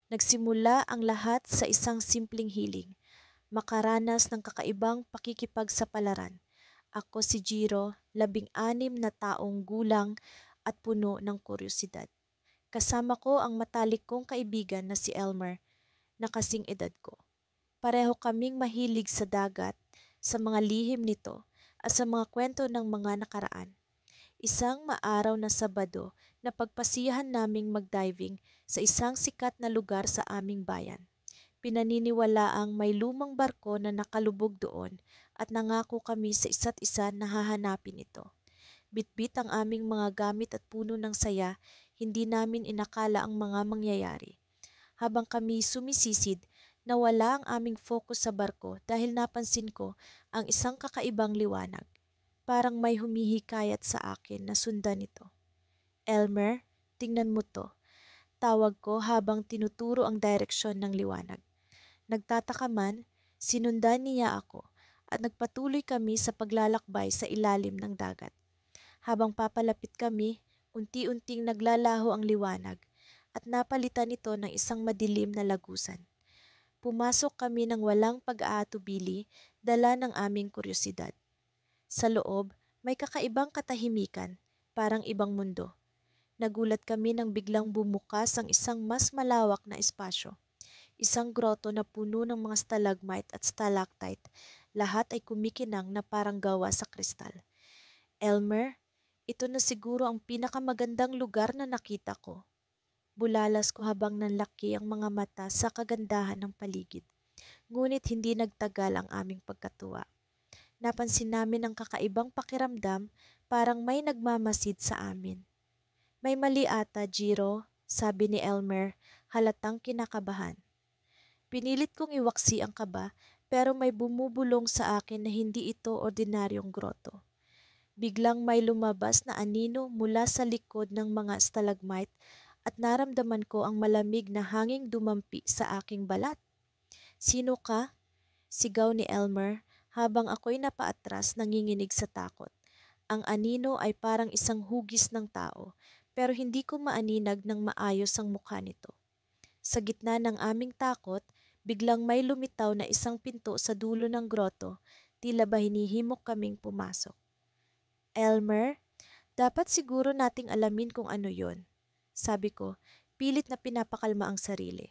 Nagsimula ang lahat sa isang simpleng hiling, makaranas ng kakaibang pakikipagsapalaran. Ako si Jiro, 16 na taong gulang at puno ng kuryosidad. Kasama ko ang matalik kong kaibigan na si Elmer na kasing edad ko. Pareho kaming mahilig sa dagat, sa mga lihim nito at sa mga kwento ng mga nakaraan. Isang maaraw na Sabado na pagpasiyahan naming mag-diving sa isang sikat na lugar sa aming bayan. Pinaniniwalaang may lumang barko na nakalubog doon at nangako kami sa isa't isa na hahanapin ito. Bitbit ang aming mga gamit at puno ng saya, hindi namin inakala ang mga mangyayari. Habang kami sumisisid, nawala ang aming focus sa barko dahil napansin ko ang isang kakaibang liwanag. Parang may humihikayat sa akin na sundan ito. Elmer, tingnan mo to. Tawag ko habang tinuturo ang direksyon ng liwanag. Nagtataka man, sinundan niya ako at nagpatuloy kami sa paglalakbay sa ilalim ng dagat. Habang papalapit kami, unti-unting naglalaho ang liwanag at napalitan ito ng isang madilim na lagusan. Pumasok kami ng walang pag-aatubili, dala ng aming kuryosidad. Sa loob, may kakaibang katahimikan, parang ibang mundo. Nagulat kami nang biglang bumukas ang isang mas malawak na espasyo. Isang groto na puno ng mga stalagmite at stalactite. Lahat ay kumikinang na parang gawa sa kristal. Elmer, ito na siguro ang pinakamagandang lugar na nakita ko. Bulalas ko habang nanlaki ang mga mata sa kagandahan ng paligid. Ngunit hindi nagtagal ang aming pagkatuwa. Napansin namin ang kakaibang pakiramdam, parang may nagmamasid sa amin. May mali ata, Jiro, sabi ni Elmer, halatang kinakabahan. Pinilit kong iwaksi ang kaba, pero may bumubulong sa akin na hindi ito ordinaryong groto. Biglang may lumabas na anino mula sa likod ng mga stalagmite at naramdaman ko ang malamig na hanging dumampi sa aking balat. Sino ka? Sigaw ni Elmer habang ako'y napaatras nanginginig sa takot. Ang anino ay parang isang hugis ng tao, pero hindi ko maaninag ng maayos ang mukha nito. Sa gitna ng aming takot, biglang may lumitaw na isang pinto sa dulo ng groto, tila ba hinihimok kaming pumasok. Elmer, dapat siguro nating alamin kung ano yon, sabi ko, pilit na pinapakalma ang sarili.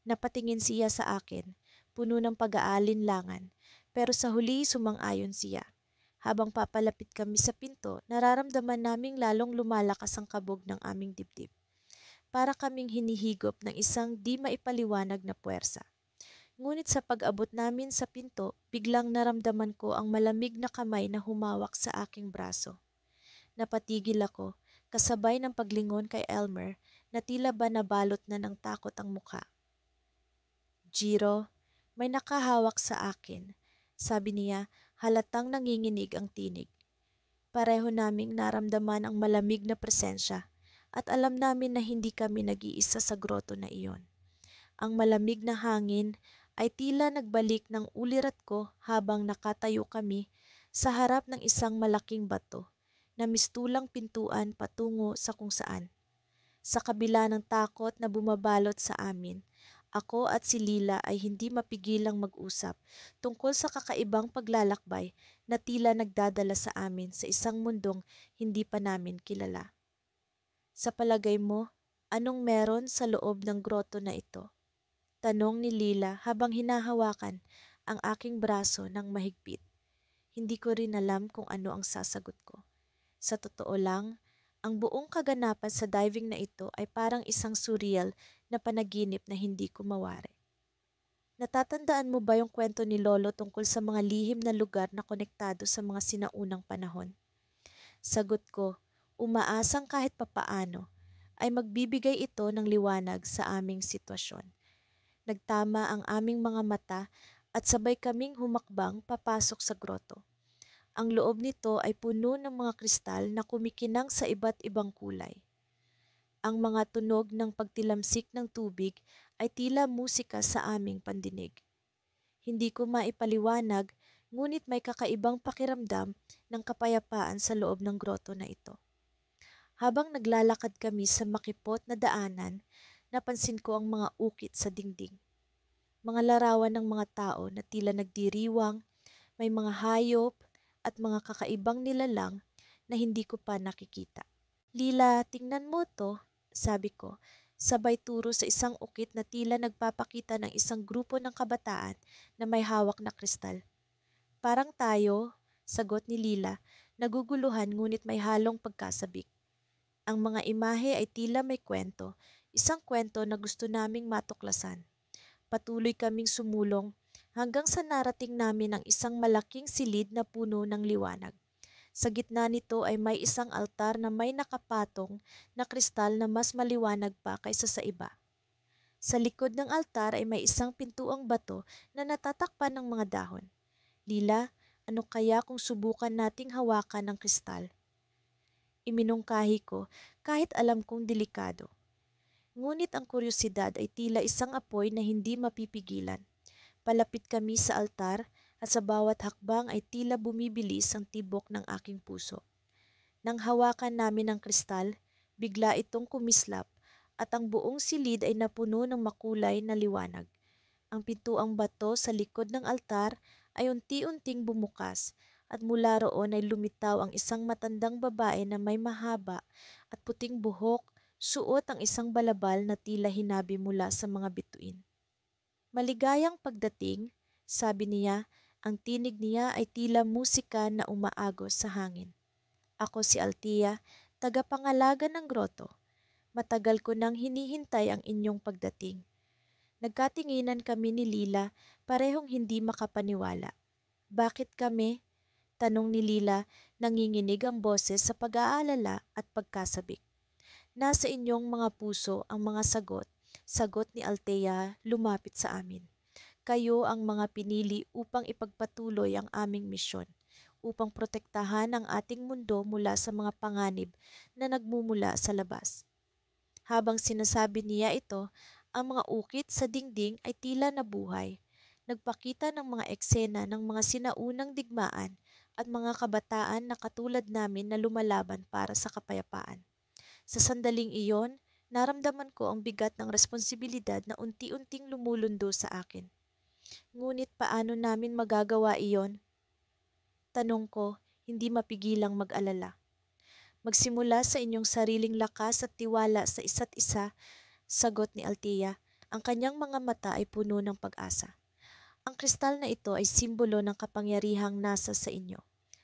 Napatingin siya sa akin, puno ng pag-aalinlangan, pero sa huli sumang-ayon siya. Habang papalapit kami sa pinto, nararamdaman naming lalong lumalakas ang kabog ng aming dibdib. Para kaming hinihigop ng isang di maipaliwanag na puwersa. Ngunit sa pag-abot namin sa pinto, biglang naramdaman ko ang malamig na kamay na humawak sa aking braso. Napatigil ako, kasabay ng paglingon kay Elmer na tila ba nabalot na ng takot ang mukha. Jiro, may nakahawak sa akin, sabi niya, halatang nanginginig ang tinig. Pareho naming naramdaman ang malamig na presensya at alam namin na hindi kami nag-iisa sa groto na iyon. Ang malamig na hangin ay tila nagbalik ng ulirat ko habang nakatayo kami sa harap ng isang malaking bato na mistulang pintuan patungo sa kung saan. Sa kabila ng takot na bumabalot sa amin, ako at si Lila ay hindi mapigilang mag-usap tungkol sa kakaibang paglalakbay na tila nagdadala sa amin sa isang mundong hindi pa namin kilala. Sa palagay mo, anong meron sa loob ng groto na ito? Tanong ni Lila habang hinahawakan ang aking braso ng mahigpit. Hindi ko rin alam kung ano ang sasagot ko. Sa totoo lang, ang buong kaganapan sa diving na ito ay parang isang surreal na panaginip na hindi ko mawari. Natatandaan mo ba yung kwento ni Lolo tungkol sa mga lihim na lugar na konektado sa mga sinaunang panahon? Sagot ko, umaasang kahit papaano ay magbibigay ito ng liwanag sa aming sitwasyon. Nagtama ang aming mga mata at sabay kaming humakbang papasok sa groto. Ang loob nito ay puno ng mga kristal na kumikinang sa iba't ibang kulay. Ang mga tunog ng pagtilamsik ng tubig ay tila musika sa aming pandinig. Hindi ko maipaliwanag, ngunit may kakaibang pakiramdam ng kapayapaan sa loob ng groto na ito. Habang naglalakad kami sa makipot na daanan, napansin ko ang mga ukit sa dingding. Mga larawan ng mga tao na tila nagdiriwang, may mga hayop at mga kakaibang nilalang na hindi ko pa nakikita. Lila, tingnan mo to, sabi ko, sabay turo sa isang ukit na tila nagpapakita ng isang grupo ng kabataan na may hawak na kristal. Parang tayo, sagot ni Lila, naguguluhan ngunit may halong pagkasabik. Ang mga imahe ay tila may kwento, isang kwento na gusto naming matuklasan. Patuloy kaming sumulong hanggang sa narating namin ang isang malaking silid na puno ng liwanag. Sa gitna nito ay may isang altar na may nakapatong na kristal na mas maliwanag pa kaysa sa iba. Sa likod ng altar ay may isang pintuang bato na natatakpan ng mga dahon. Lila, ano kaya kung subukan nating hawakan ng kristal? Iminungkahi ko kahit alam kong delikado. Ngunit ang kuryosidad ay tila isang apoy na hindi mapipigilan. Palapit kami sa altar at sa bawat hakbang ay tila bumibilis ang tibok ng aking puso. Nang hawakan namin ang kristal, bigla itong kumislap at ang buong silid ay napuno ng makulay na liwanag. Ang pintuang bato sa likod ng altar ay unti-unting bumukas at mula roon ay lumitaw ang isang matandang babae na may mahaba at puting buhok, suot ang isang balabal na tila hinabi mula sa mga bituin. Maligayang pagdating, sabi niya, ang tinig niya ay tila musika na umaagos sa hangin. Ako si Altia, tagapangalaga ng groto. Matagal ko nang hinihintay ang inyong pagdating. Nagkatinginan kami ni Lila, parehong hindi makapaniwala. Bakit kami? Tanong ni Lila, nanginginig ang boses sa pag-aalala at pagkasabik. Nasa inyong mga puso ang mga sagot, sagot ni Althea lumapit sa amin. Kayo ang mga pinili upang ipagpatuloy ang aming misyon, upang protektahan ang ating mundo mula sa mga panganib na nagmumula sa labas. Habang sinasabi niya ito, ang mga ukit sa dingding ay tila nabuhay. Nagpakita ng mga eksena ng mga sinaunang digmaan at mga kabataan na katulad namin na lumalaban para sa kapayapaan. Sa sandaling iyon, naramdaman ko ang bigat ng responsibilidad na unti-unting lumulundo sa akin. Ngunit paano namin magagawa iyon? Tanong ko, hindi mapigilang mag-alala. Magsimula sa inyong sariling lakas at tiwala sa isa't isa, sagot ni Althea. Ang kanyang mga mata ay puno ng pag-asa. Ang kristal na ito ay simbolo ng kapangyarihang nasa sa inyo.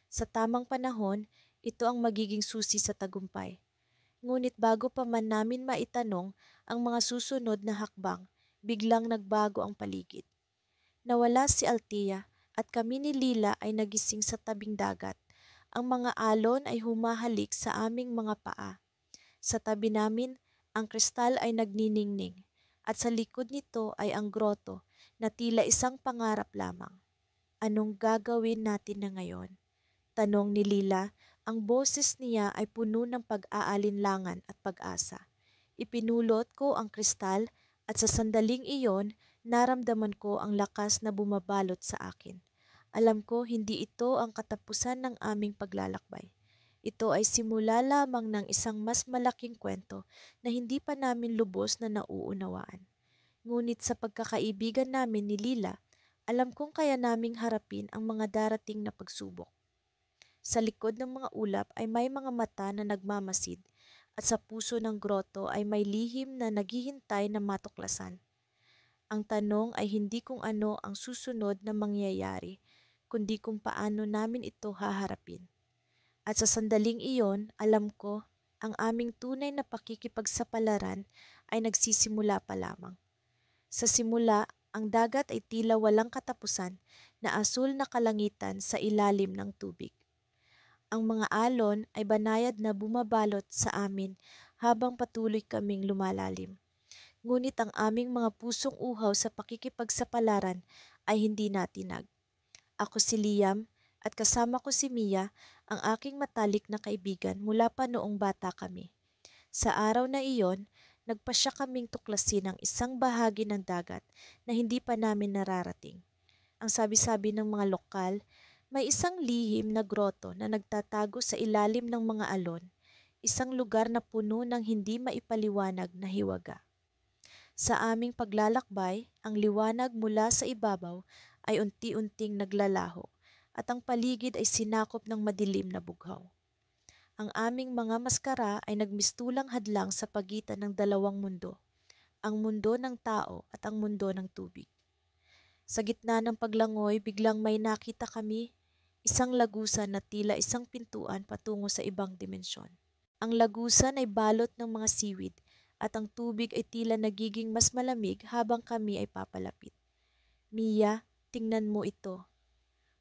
Sa tamang panahon, ito ang magiging susi sa tagumpay. Ngunit bago pa man namin maitanong ang mga susunod na hakbang, biglang nagbago ang paligid. Nawala si Althea at kami ni Lila ay nagising sa tabing dagat. Ang mga alon ay humahalik sa aming mga paa. Sa tabi namin, ang kristal ay nagniningning at sa likod nito ay ang groto na tila isang pangarap lamang. Anong gagawin natin na ngayon? Tanong ni Lila, ang boses niya ay puno ng pag-aalinlangan at pag-asa. Ipinulot ko ang kristal at sa sandaling iyon, naramdaman ko ang lakas na bumabalot sa akin. Alam ko hindi ito ang katapusan ng aming paglalakbay. Ito ay simula lamang ng isang mas malaking kwento na hindi pa namin lubos na nauunawaan. Ngunit sa pagkakaibigan namin ni Lila, alam kong kaya naming harapin ang mga darating na pagsubok. Sa likod ng mga ulap ay may mga mata na nagmamasid at sa puso ng groto ay may lihim na naghihintay na matuklasan. Ang tanong ay hindi kung ano ang susunod na mangyayari, kundi kung paano namin ito haharapin. At sa sandaling iyon, alam ko, ang aming tunay na pakikipagsapalaran ay nagsisimula pa lamang. Sa simula, ang dagat ay tila walang katapusan na asul na kalangitan sa ilalim ng tubig. Ang mga alon ay banayad na bumabalot sa amin habang patuloy kaming lumalalim. Ngunit ang aming mga pusong uhaw sa pakikipagsapalaran ay hindi natinag. Ako si Liam at kasama ko si Mia, ang aking matalik na kaibigan mula pa noong bata kami. Sa araw na iyon, nagpasya kaming tuklasin ang isang bahagi ng dagat na hindi pa namin nararating. Ang sabi-sabi ng mga lokal, may isang lihim na groto na nagtatago sa ilalim ng mga alon, isang lugar na puno ng hindi maipaliwanag na hiwaga. Sa aming paglalakbay, ang liwanag mula sa ibabaw ay unti-unting naglalaho at ang paligid ay sinakop ng madilim na bughaw. Ang aming mga maskara ay nagmistulang hadlang sa pagitan ng dalawang mundo, ang mundo ng tao at ang mundo ng tubig. Sa gitna ng paglangoy, biglang may nakita kami, isang lagusan na tila isang pintuan patungo sa ibang dimensyon. Ang lagusan ay balot ng mga siwid at ang tubig ay tila nagiging mas malamig habang kami ay papalapit. Mia, tingnan mo ito.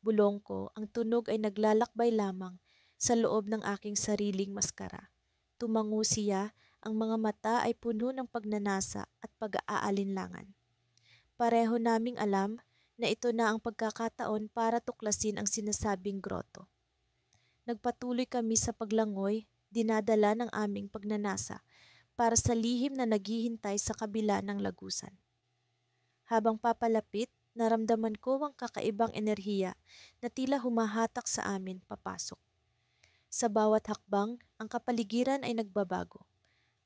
Bulong ko, ang tunog ay naglalakbay lamang sa loob ng aking sariling maskara. Tumango siya, ang mga mata ay puno ng pagnanasa at pag-aalinlangan. Pareho naming alam na ito na ang pagkakataon para tuklasin ang sinasabing groto. Nagpatuloy kami sa paglangoy, dinadala ng aming pagnanasa para sa lihim na naghihintay sa kabila ng lagusan. Habang papalapit, naramdaman ko ang kakaibang enerhiya na tila humahatak sa amin papasok. Sa bawat hakbang, ang kapaligiran ay nagbabago.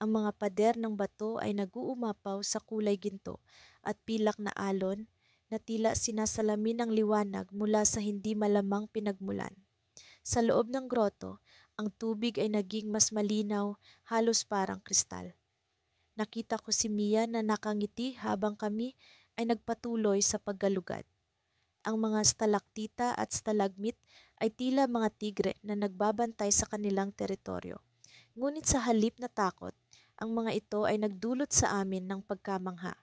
Ang mga pader ng bato ay naguumapaw sa kulay ginto at pilak na alon na tila sinasalamin ng liwanag mula sa hindi malamang pinagmulan. Sa loob ng groto, ang tubig ay naging mas malinaw, halos parang kristal. Nakita ko si Mia na nakangiti habang kami ay nagpatuloy sa paggalugad. Ang mga stalaktita at stalagmit ay tila mga tigre na nagbabantay sa kanilang teritoryo. Ngunit sa halip na takot, ang mga ito ay nagdulot sa amin ng pagkamangha.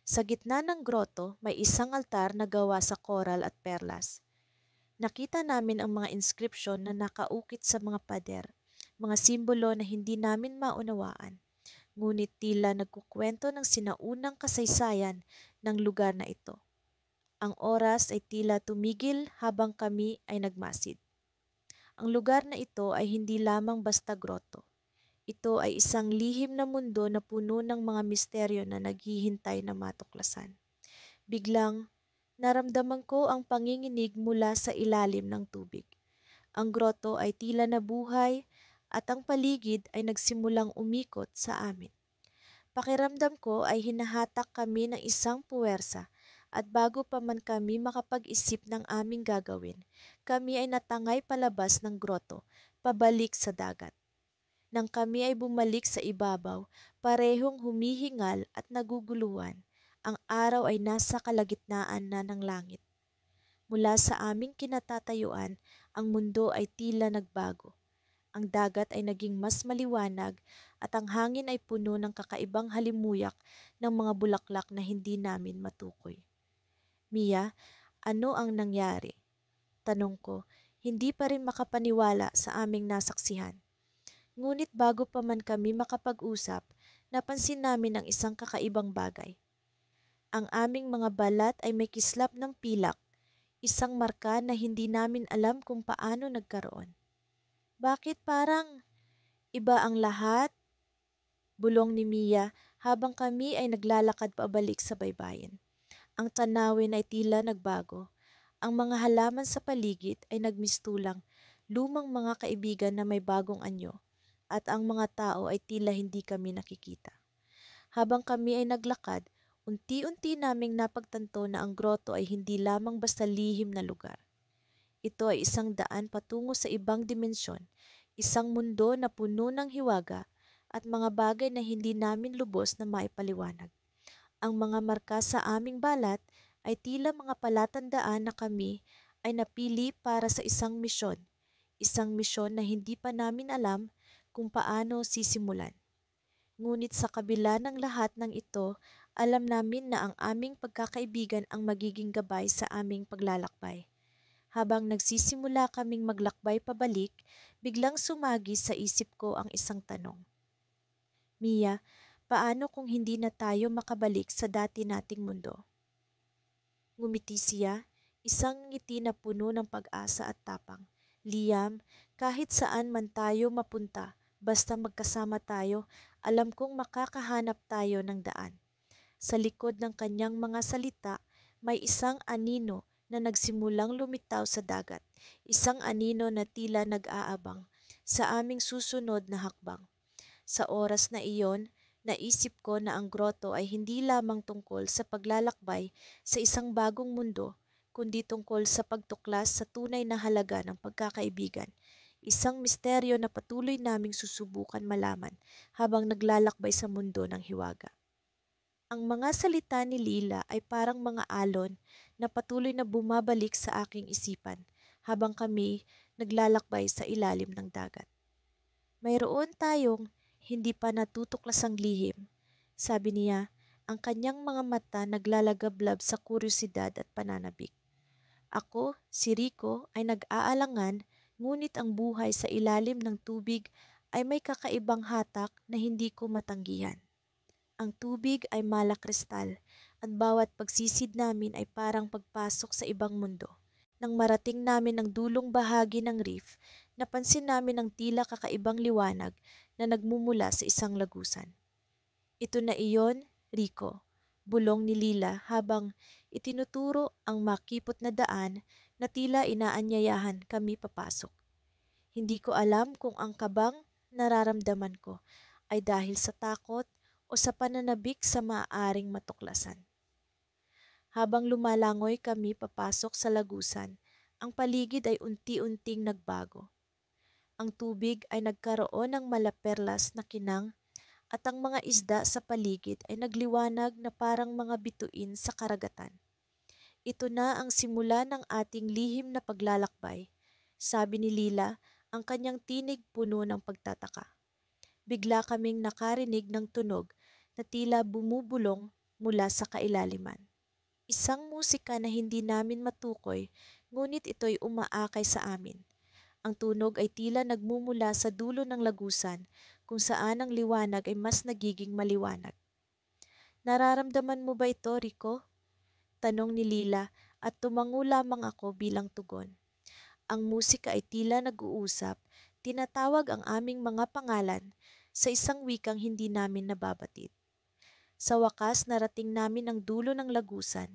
Sa gitna ng groto, may isang altar na gawa sa koral at perlas. Nakita namin ang mga inscription na nakaukit sa mga pader, mga simbolo na hindi namin maunawaan. Ngunit tila nagkukwento ng sinaunang kasaysayan ng lugar na ito. Ang oras ay tila tumigil habang kami ay nagmasid. Ang lugar na ito ay hindi lamang basta groto. Ito ay isang lihim na mundo na puno ng mga misteryo na naghihintay na matuklasan. Biglang, naramdaman ko ang panginginig mula sa ilalim ng tubig. Ang groto ay tila nabuhay at ang paligid ay nagsimulang umikot sa amin. Pakiramdam ko ay hinahatak kami ng isang puwersa at bago pa man kami makapag-isip ng aming gagawin, kami ay natangay palabas ng groto, pabalik sa dagat. Nang kami ay bumalik sa ibabaw, parehong humihingal at naguguluhan. Ang araw ay nasa kalagitnaan na ng langit. Mula sa aming kinatatayuan, ang mundo ay tila nagbago. Ang dagat ay naging mas maliwanag at ang hangin ay puno ng kakaibang halimuyak ng mga bulaklak na hindi namin matukoy. Mia, ano ang nangyari? Tanong ko, hindi pa rin makapaniwala sa aming nasaksihan. Ngunit bago pa man kami makapag-usap, napansin namin ang isang kakaibang bagay. Ang aming mga balat ay may kislap ng pilak, isang marka na hindi namin alam kung paano nagkaroon. Bakit parang iba ang lahat? Bulong ni Mia habang kami ay naglalakad pabalik sa baybayin. Ang tanawin ay tila nagbago. Ang mga halaman sa paligid ay nagmistulang, lumang mga kaibigan na may bagong anyo, at ang mga tao ay tila hindi kami nakikita. Habang kami ay naglakad, unti-unti naming napagtanto na ang groto ay hindi lamang basta lihim na lugar. Ito ay isang daan patungo sa ibang dimensyon, isang mundo na puno ng hiwaga at mga bagay na hindi namin lubos na maipaliwanag. Ang mga marka sa aming balat ay tila mga palatandaan na kami ay napili para sa isang misyon na hindi pa namin alam kung paano sisimulan. Ngunit sa kabila ng lahat ng ito, alam namin na ang aming pagkakaibigan ang magiging gabay sa aming paglalakbay. Habang nagsisimula kaming maglakbay pabalik, biglang sumagi sa isip ko ang isang tanong. Mia, paano kung hindi na tayo makabalik sa dati nating mundo? Ngumiti siya, isang ngiti na puno ng pag-asa at tapang. Liam, kahit saan man tayo mapunta, basta magkasama tayo, alam kong makakahanap tayo ng daan. Sa likod ng kanyang mga salita, may isang anino na nagsimulang lumitaw sa dagat, isang anino na tila nag-aabang sa aming susunod na hakbang. Sa oras na iyon, Naisip ko na ang groto ay hindi lamang tungkol sa paglalakbay sa isang bagong mundo, kundi tungkol sa pagtuklas sa tunay na halaga ng pagkakaibigan. Isang misteryo na patuloy naming susubukan malaman habang naglalakbay sa mundo ng hiwaga. Ang mga salita ni Lila ay parang mga alon na patuloy na bumabalik sa aking isipan habang kami naglalakbay sa ilalim ng dagat. Mayroon tayong hindi pa natutuklasang lihim, sabi niya, ang kanyang mga mata naglalagablab sa kuryosidad at pananabik. Ako, si Rico, ay nag-aalangan, ngunit ang buhay sa ilalim ng tubig ay may kakaibang hatak na hindi ko matanggihan. Ang tubig ay malakristal at bawat pagsisid namin ay parang pagpasok sa ibang mundo. Nang marating namin ang dulong bahagi ng reef, napansin namin ang tila kakaibang liwanag na nagmumula sa isang lagusan. Ito na iyon, Rico, bulong ni Lila habang itinuturo ang makipot na daan na tila inaanyayahan kami papasok. Hindi ko alam kung ang kabang nararamdaman ko ay dahil sa takot o sa pananabik sa maaaring matuklasan. Habang lumalangoy kami papasok sa lagusan, ang paligid ay unti-unting nagbago. Ang tubig ay nagkaroon ng malaperlas na kinang at ang mga isda sa paligid ay nagliwanag na parang mga bituin sa karagatan. Ito na ang simula ng ating lihim na paglalakbay, sabi ni Lila, ang kanyang tinig puno ng pagtataka. Bigla kaming nakarinig ng tunog na tila bumubulong mula sa kailaliman. Isang musika na hindi namin matukoy, ngunit ito'y umaakay sa amin. Ang tunog ay tila nagmumula sa dulo ng lagusan, kung saan ang liwanag ay mas nagiging maliwanag. Nararamdaman mo ba ito, Rico? Tanong ni Lila at tumango lamang ako bilang tugon. Ang musika ay tila nag-uusap, tinatawag ang aming mga pangalan sa isang wikang hindi namin nababatid. Sa wakas narating namin ang dulo ng lagusan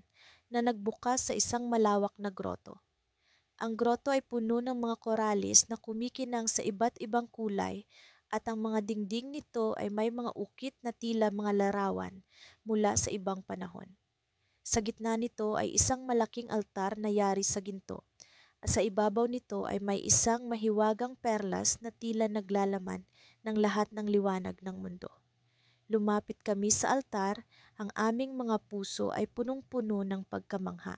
na nagbukas sa isang malawak na groto. Ang groto ay puno ng mga koralis na kumikinang sa iba't ibang kulay at ang mga dingding nito ay may mga ukit na tila mga larawan mula sa ibang panahon. Sa gitna nito ay isang malaking altar na yari sa ginto at sa ibabaw nito ay may isang mahiwagang perlas na tila naglalaman ng lahat ng liwanag ng mundo. Lumapit kami sa altar, ang aming mga puso ay punong-puno ng pagkamangha.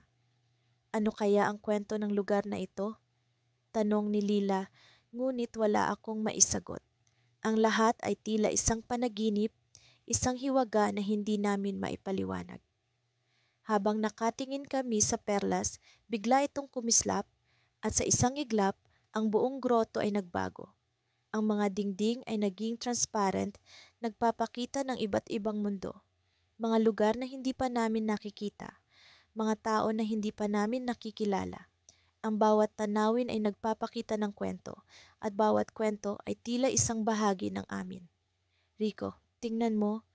Ano kaya ang kwento ng lugar na ito? Tanong ni Lila, ngunit wala akong maisagot. Ang lahat ay tila isang panaginip, isang hiwaga na hindi namin maipaliwanag. Habang nakatingin kami sa perlas, bigla itong kumislap at sa isang iglap, ang buong groto ay nagbago. Ang mga dingding ay naging transparent, nagpapakita ng iba't ibang mundo. Mga lugar na hindi pa namin nakikita, mga tao na hindi pa namin nakikilala. Ang bawat tanawin ay nagpapakita ng kwento, at bawat kwento ay tila isang bahagi ng amin. Rico, tingnan mo,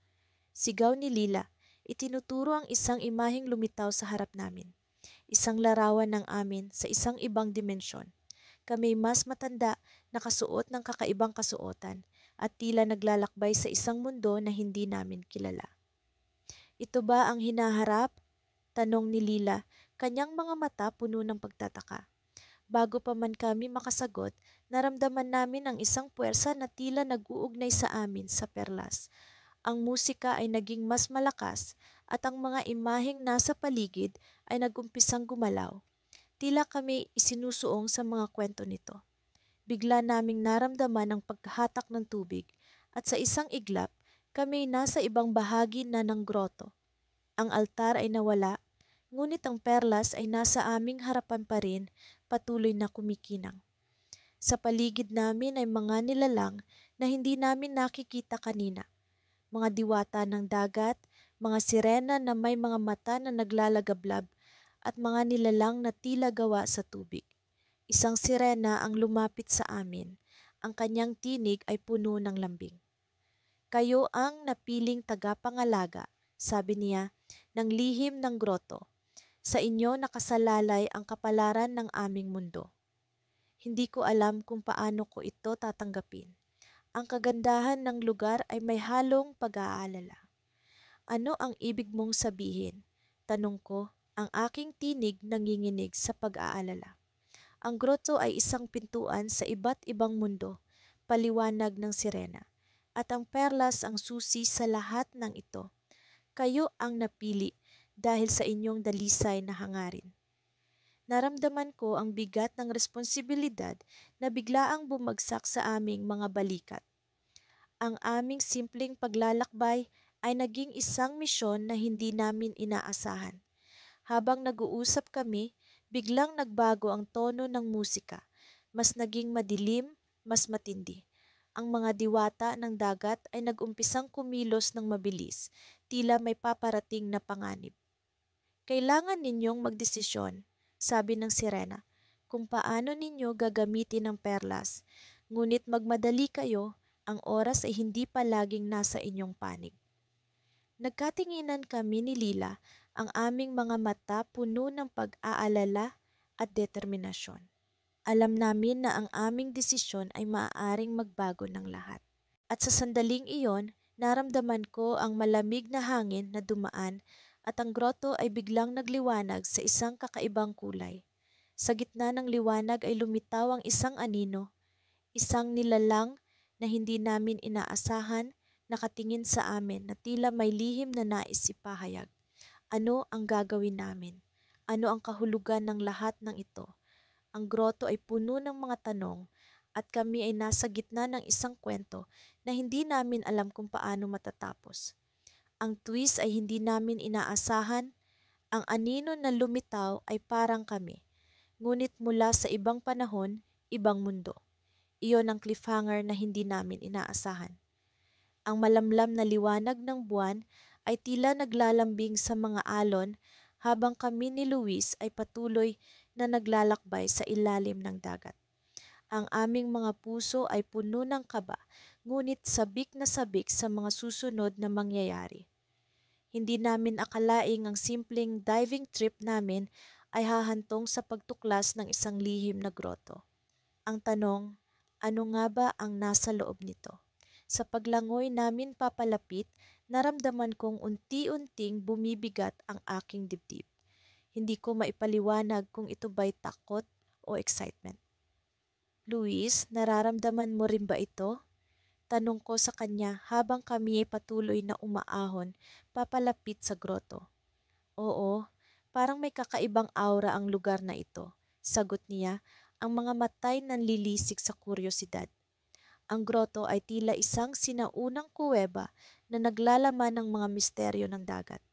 sigaw ni Lila. Itinuturo ang isang imaheng lumitaw sa harap namin. Isang larawan ng amin sa isang ibang dimensyon. Kami mas matanda, nakasuot ng kakaibang kasuotan at tila naglalakbay sa isang mundo na hindi namin kilala. Ito ba ang hinaharap? Tanong ni Lila, kanyang mga mata puno ng pagtataka. Bago pa man kami makasagot, naramdaman namin ang isang puwersa na tila nag-uugnay sa amin sa perlas. Ang musika ay naging mas malakas at ang mga imaheng nasa paligid ay nagumpisang gumalaw. Tila kami isinusuong sa mga kwento nito. Bigla naming naramdaman ang paghatak ng tubig at sa isang iglap, kami nasa ibang bahagi na ng groto. Ang altar ay nawala, ngunit ang perlas ay nasa aming harapan pa rin, patuloy na kumikinang. Sa paligid namin ay mga nilalang na hindi namin nakikita kanina. Mga diwata ng dagat, mga sirena na may mga mata na naglalagablab, at mga nilalang na tila gawa sa tubig. Isang sirena ang lumapit sa amin. Ang kanyang tinig ay puno ng lambing. Kayo ang napiling tagapangalaga, sabi niya, ng lihim ng groto. Sa inyo nakasalalay ang kapalaran ng aming mundo. Hindi ko alam kung paano ko ito tatanggapin. Ang kagandahan ng lugar ay may halong pag-aalala. Ano ang ibig mong sabihin? Tanong ko, ang aking tinig nanginginig sa pag-aalala. Ang grotto ay isang pintuan sa iba't ibang mundo, paliwanag ng sirena. At ang perlas ang susi sa lahat ng ito. Kayo ang napili dahil sa inyong dalisay na hangarin. Naramdaman ko ang bigat ng responsibilidad na biglaang bumagsak sa aming mga balikat. Ang aming simpleng paglalakbay ay naging isang misyon na hindi namin inaasahan. Habang nag-uusap kami, biglang nagbago ang tono ng musika. Mas naging madilim, mas matindi. Ang mga diwata ng dagat ay nag-umpisang kumilos ng mabilis, tila may paparating na panganib. Kailangan ninyong magdesisyon, sabi ng sirena, kung paano ninyo gagamitin ang perlas. Ngunit magmadali kayo, ang oras ay hindi palaging nasa inyong panig. Nagkatinginan kami ni Lila, ang aming mga mata puno ng pag-aalala at determinasyon. Alam namin na ang aming desisyon ay maaaring magbago ng lahat. At sa sandaling iyon, naramdaman ko ang malamig na hangin na dumaan at ang grotto ay biglang nagliwanag sa isang kakaibang kulay. Sa gitna ng liwanag ay lumitaw ang isang anino, isang nilalang na hindi namin inaasahan, nakatingin sa amin na tila may lihim na nais ipahayag. Ano ang gagawin namin? Ano ang kahulugan ng lahat ng ito? Ang grotto ay puno ng mga tanong at kami ay nasa gitna ng isang kwento na hindi namin alam kung paano matatapos. Ang twist ay hindi namin inaasahan. Ang anino na lumitaw ay parang kami, ngunit mula sa ibang panahon, ibang mundo. Iyon ang cliffhanger na hindi namin inaasahan. Ang malamlam na liwanag ng buwan ay tila naglalambing sa mga alon habang kami ni Luis ay patuloy na naglalakbay sa ilalim ng dagat. Ang aming mga puso ay puno ng kaba, ngunit sabik na sabik sa mga susunod na mangyayari. Hindi namin akalaing ang simpleng diving trip namin ay hahantong sa pagtuklas ng isang lihim na grotto. Ang tanong, ano nga ba ang nasa loob nito? Sa paglangoy namin papalapit, naramdaman kong unti-unting bumibigat ang aking dibdib. Hindi ko maipaliwanag kung ito ba'y takot o excitement. Luis, nararamdaman mo rin ba ito? Tanong ko sa kanya habang kami ay patuloy na umaahon papalapit sa grotto. Oo, parang may kakaibang aura ang lugar na ito. Sagot niya, ang mga matay nanlilisik sa kuryosidad. Ang grotto ay tila isang sinaunang kuweba na naglalaman ng mga misteryo ng dagat.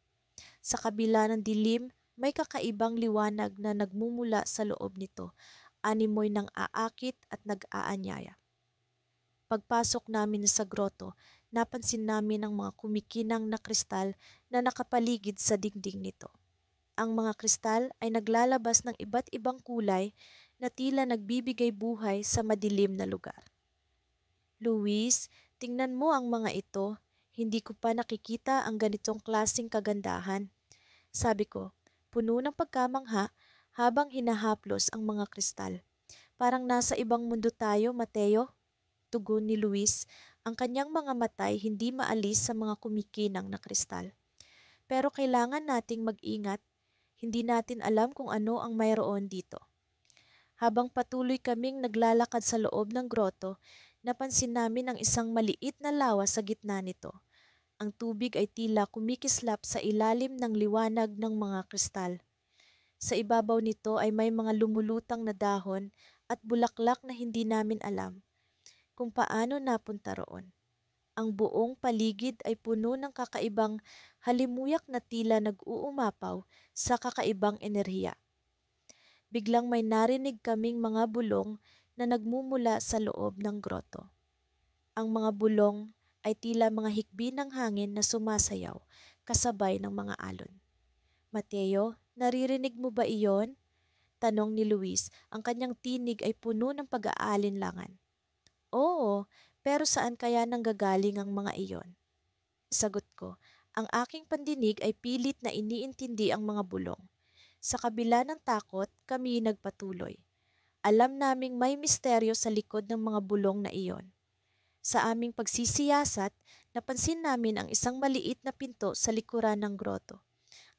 Sa kabila ng dilim, may kakaibang liwanag na nagmumula sa loob nito, animoy ng aakit at nag-aanyaya. Pagpasok namin sa grotto, napansin namin ang mga kumikinang na kristal na nakapaligid sa dingding nito. Ang mga kristal ay naglalabas ng iba't ibang kulay na tila nagbibigay buhay sa madilim na lugar. Luis, tingnan mo ang mga ito. Hindi ko pa nakikita ang ganitong klasing kagandahan. Sabi ko, puno ng pagkamangha habang hinahaplos ang mga kristal. Parang nasa ibang mundo tayo, Mateo. Tugon ni Luis, ang kanyang mga matay hindi maalis sa mga kumikinang na kristal. Pero kailangan nating mag-ingat. Hindi natin alam kung ano ang mayroon dito. Habang patuloy kaming naglalakad sa loob ng grotto, napansin namin ang isang maliit na lawa sa gitna nito. Ang tubig ay tila kumikislap sa ilalim ng liwanag ng mga kristal. Sa ibabaw nito ay may mga lumulutang na dahon at bulaklak na hindi namin alam kung paano napunta roon. Ang buong paligid ay puno ng kakaibang halimuyak na tila nag-uumapaw sa kakaibang enerhiya. Biglang may narinig kaming mga bulong na nagmumula sa loob ng grotto. Ang mga bulong ay tila mga hikbi ng hangin na sumasayaw kasabay ng mga alon. Mateo, naririnig mo ba iyon? Tanong ni Luis, ang kanyang tinig ay puno ng pag-aalinlangan. Oo, pero saan kaya nanggagaling ang mga iyon? Sagot ko, ang aking pandinig ay pilit na iniintindi ang mga bulong. Sa kabila ng takot, kami nagpatuloy. Alam naming may misteryo sa likod ng mga bulong na iyon. Sa aming pagsisiyasat, napansin namin ang isang maliit na pinto sa likuran ng groto.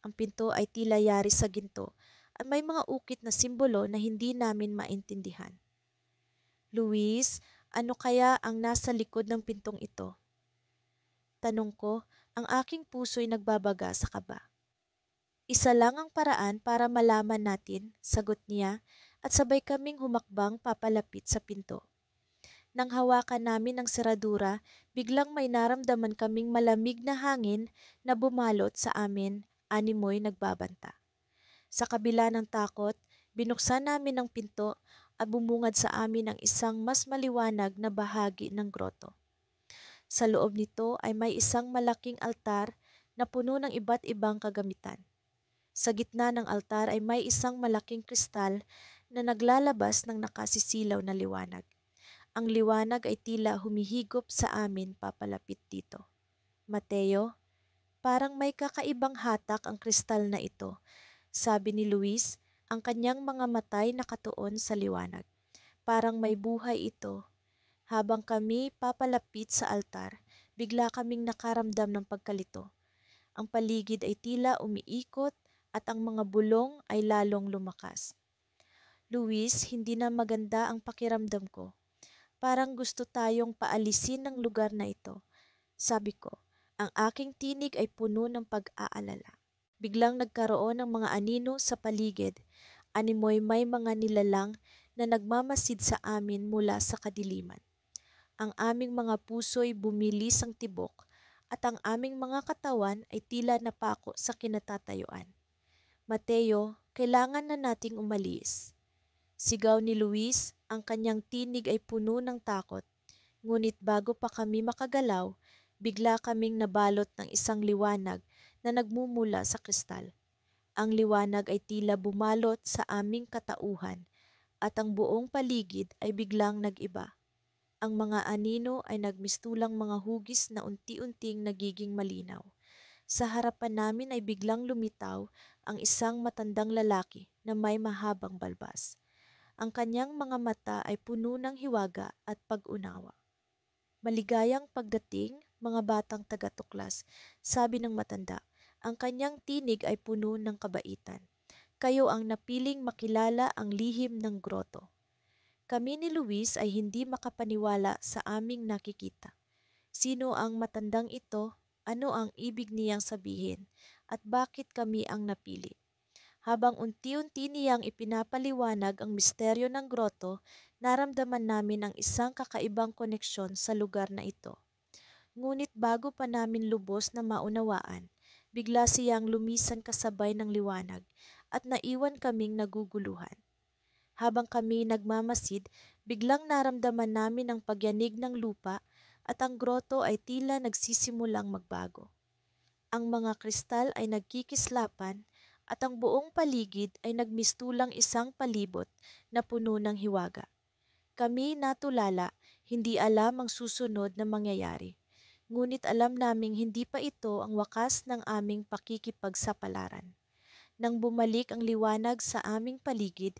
Ang pinto ay tila yari sa ginto at may mga ukit na simbolo na hindi namin maintindihan. Luis, ano kaya ang nasa likod ng pintong ito? Tanong ko, ang aking puso'y nagbabaga sa kaba. Isa lang ang paraan para malaman natin, sagot niya, at sabay kaming humakbang papalapit sa pinto. Nang hawakan namin ang seradura, biglang may naramdaman kaming malamig na hangin na bumalot sa amin, animoy nagbabanta. Sa kabila ng takot, binuksan namin ang pinto at bumungad sa amin ang isang mas maliwanag na bahagi ng groto. Sa loob nito ay may isang malaking altar na puno ng iba't ibang kagamitan. Sa gitna ng altar ay may isang malaking kristal na naglalabas ng nakasisilaw na liwanag. Ang liwanag ay tila humihigop sa amin papalapit dito. Mateo, parang may kakaibang hatak ang kristal na ito, sabi ni Luis, ang kanyang mga matay nakatuon sa liwanag. Parang may buhay ito. Habang kami papalapit sa altar, bigla kaming nakaramdam ng pagkalito. Ang paligid ay tila umiikot at ang mga bulong ay lalong lumakas. Luis, hindi na maganda ang pakiramdam ko. Parang gusto tayong paalisin ng lugar na ito. Sabi ko, ang aking tinig ay puno ng pag-aalala. Biglang nagkaroon ng mga anino sa paligid. Animoy may mga nilalang na nagmamasid sa amin mula sa kadiliman. Ang aming mga puso'y bumilis ang tibok at ang aming mga katawan ay tila napako sa kinatatayuan. Mateo, kailangan na nating umalis. Sigaw ni Luis, ang kanyang tinig ay puno ng takot. Ngunit bago pa kami makagalaw, bigla kaming nabalot ng isang liwanag na nagmumula sa kristal. Ang liwanag ay tila bumalot sa aming katauhan at ang buong paligid ay biglang nag-iba. Ang mga anino ay nagmistulang mga hugis na unti-unting nagiging malinaw. Sa harapan namin ay biglang lumitaw ang isang matandang lalaki na may mahabang balbas. Ang kanyang mga mata ay puno ng hiwaga at pag-unawa. Maligayang pagdating, mga batang taga-tuklas, sabi ng matanda. Ang kanyang tinig ay puno ng kabaitan. Kayo ang napiling makilala ang lihim ng groto. Kami ni Luis ay hindi makapaniwala sa aming nakikita. Sino ang matandang ito? Ano ang ibig niyang sabihin? At bakit kami ang napili? Habang unti-unti niyang ipinapaliwanag ang misteryo ng groto, naramdaman namin ang isang kakaibang koneksyon sa lugar na ito. Ngunit bago pa namin lubos na maunawaan, bigla siyang lumisan kasabay ng liwanag at naiwan kaming naguguluhan. Habang kami nagmamasid, biglang naramdaman namin ang pagyanig ng lupa at ang groto ay tila nagsisimulang magbago. Ang mga kristal ay nagkikislapan at ang buong paligid ay nagmistulang isang palibot na puno ng hiwaga. Kami natulala, hindi alam ang susunod na mangyayari. Ngunit alam naming hindi pa ito ang wakas ng aming pakikipagsapalaran. Nang bumalik ang liwanag sa aming paligid,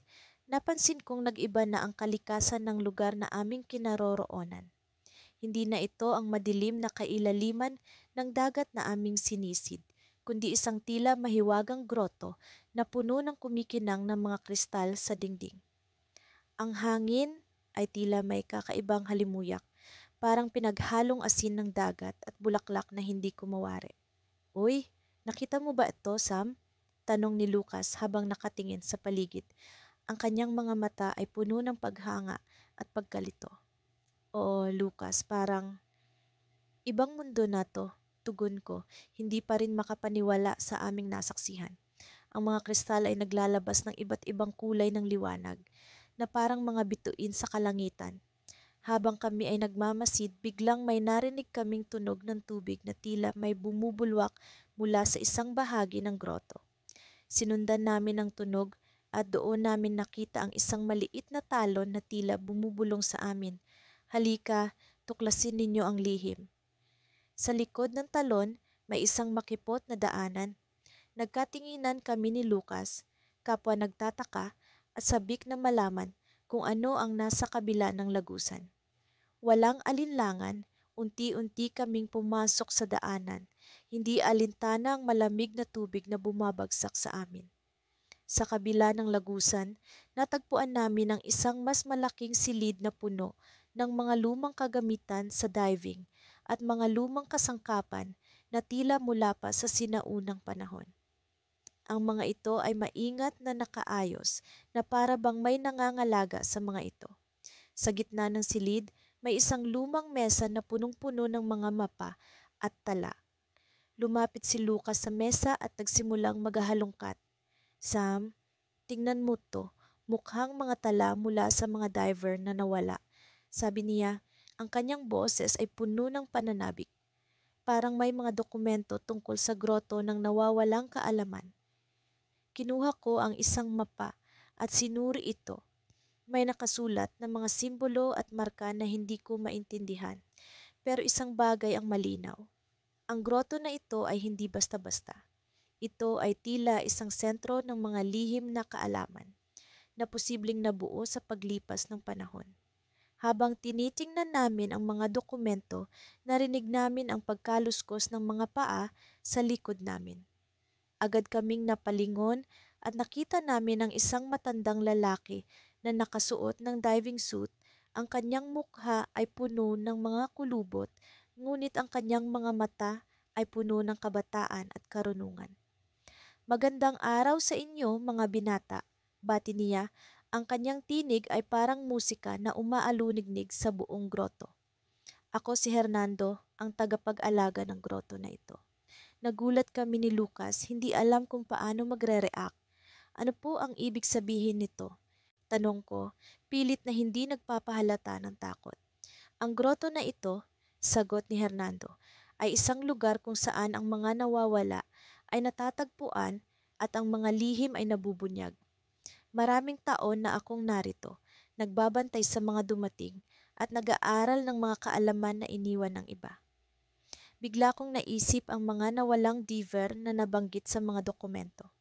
napansin kong nag-iba na ang kalikasan ng lugar na aming kinaroroonan. Hindi na ito ang madilim na kailaliman ng dagat na aming sinisid, kundi isang tila mahiwagang groto na puno ng kumikinang ng mga kristal sa dingding. Ang hangin ay tila may kakaibang halimuyak, parang pinaghalong asin ng dagat at bulaklak na hindi kumawari. Uy, nakita mo ba ito, Sam? Tanong ni Lucas habang nakatingin sa paligid. Ang kanyang mga mata ay puno ng paghanga at pagkalito. Oo, Lucas, parang ibang mundo na to, tugon ko, hindi pa rin makapaniwala sa aming nasaksihan. Ang mga kristal ay naglalabas ng iba't ibang kulay ng liwanag na parang mga bituin sa kalangitan. Habang kami ay nagmamasid, biglang may narinig kaming tunog ng tubig na tila may bumubulwak mula sa isang bahagi ng groto. Sinundan namin ang tunog at doon namin nakita ang isang maliit na talon na tila bumubulong sa amin. Halika, tuklasin ninyo ang lihim. Sa likod ng talon, may isang makipot na daanan. Nagkatinginan kami ni Lucas, kapwa nagtataka at sabik na malaman kung ano ang nasa kabila ng lagusan. Walang alinlangan, unti-unti kaming pumasok sa daanan, hindi alintana ang malamig na tubig na bumabagsak sa amin. Sa kabila ng lagusan, natagpuan namin ang isang mas malaking silid na puno ng mga lumang kagamitan sa diving at mga lumang kasangkapan na tila mula pa sa sinaunang panahon. Ang mga ito ay maingat na nakaayos na para bang may nangangalaga sa mga ito. Sa gitna ng silid, may isang lumang mesa na punong-puno ng mga mapa at tala. Lumapit si Lucas sa mesa at nagsimulang maghahalongkat. Sam, tingnan mo to. Mukhang mga tala mula sa mga diver na nawala. Sabi niya, ang kanyang boses ay puno ng pananabik. Parang may mga dokumento tungkol sa groto ng nawawalang kaalaman. Kinuha ko ang isang mapa at sinuri ito. May nakasulat na mga simbolo at marka na hindi ko maintindihan. Pero isang bagay ang malinaw. Ang groto na ito ay hindi basta-basta. Ito ay tila isang sentro ng mga lihim na kaalaman na posibleng nabuo sa paglipas ng panahon. Habang tinitingnan namin ang mga dokumento, narinig namin ang pagkaluskos ng mga paa sa likod namin. Agad kaming napalingon at nakita namin ang isang matandang lalaki na nakasuot ng diving suit. Ang kanyang mukha ay puno ng mga kulubot, ngunit ang kanyang mga mata ay puno ng kabataan at karunungan. Magandang araw sa inyo mga binata, bati niya. Ang kanyang tinig ay parang musika na umaalunignig sa buong groto. Ako si Hernando, ang tagapag-alaga ng groto na ito. Nagulat kami ni Lucas, hindi alam kung paano magre-react. Ano po ang ibig sabihin nito? Tanong ko, pilit na hindi nagpapahalata ng takot. Ang groto na ito, sagot ni Hernando, ay isang lugar kung saan ang mga nawawala ay natatagpuan at ang mga lihim ay nabubunyag. Maraming taon na akong narito, nagbabantay sa mga dumating at nag-aaral ng mga kaalaman na iniwan ng iba. Bigla kong naisip ang mga nawalang diver na nabanggit sa mga dokumento.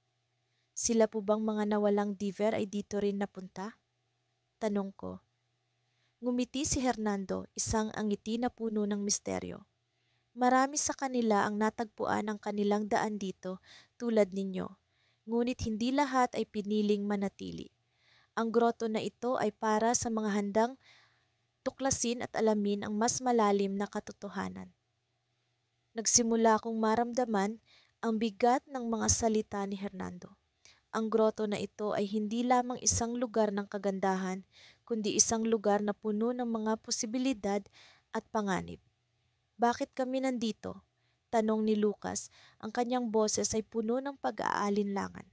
Sila po bang mga nawalang diver ay dito rin napunta? Tanong ko. Ngumiti si Hernando, isang angiti na puno ng misteryo. Marami sa kanila ang natagpuan ang kanilang daan dito tulad ninyo, ngunit hindi lahat ay piniling manatili. Ang groto na ito ay para sa mga handang tuklasin at alamin ang mas malalim na katotohanan. Nagsimula akong maramdaman ang bigat ng mga salita ni Hernando. Ang groto na ito ay hindi lamang isang lugar ng kagandahan, kundi isang lugar na puno ng mga posibilidad at panganib. Bakit kami nandito? Tanong ni Lucas. Ang kanyang boses ay puno ng pag-aalinlangan.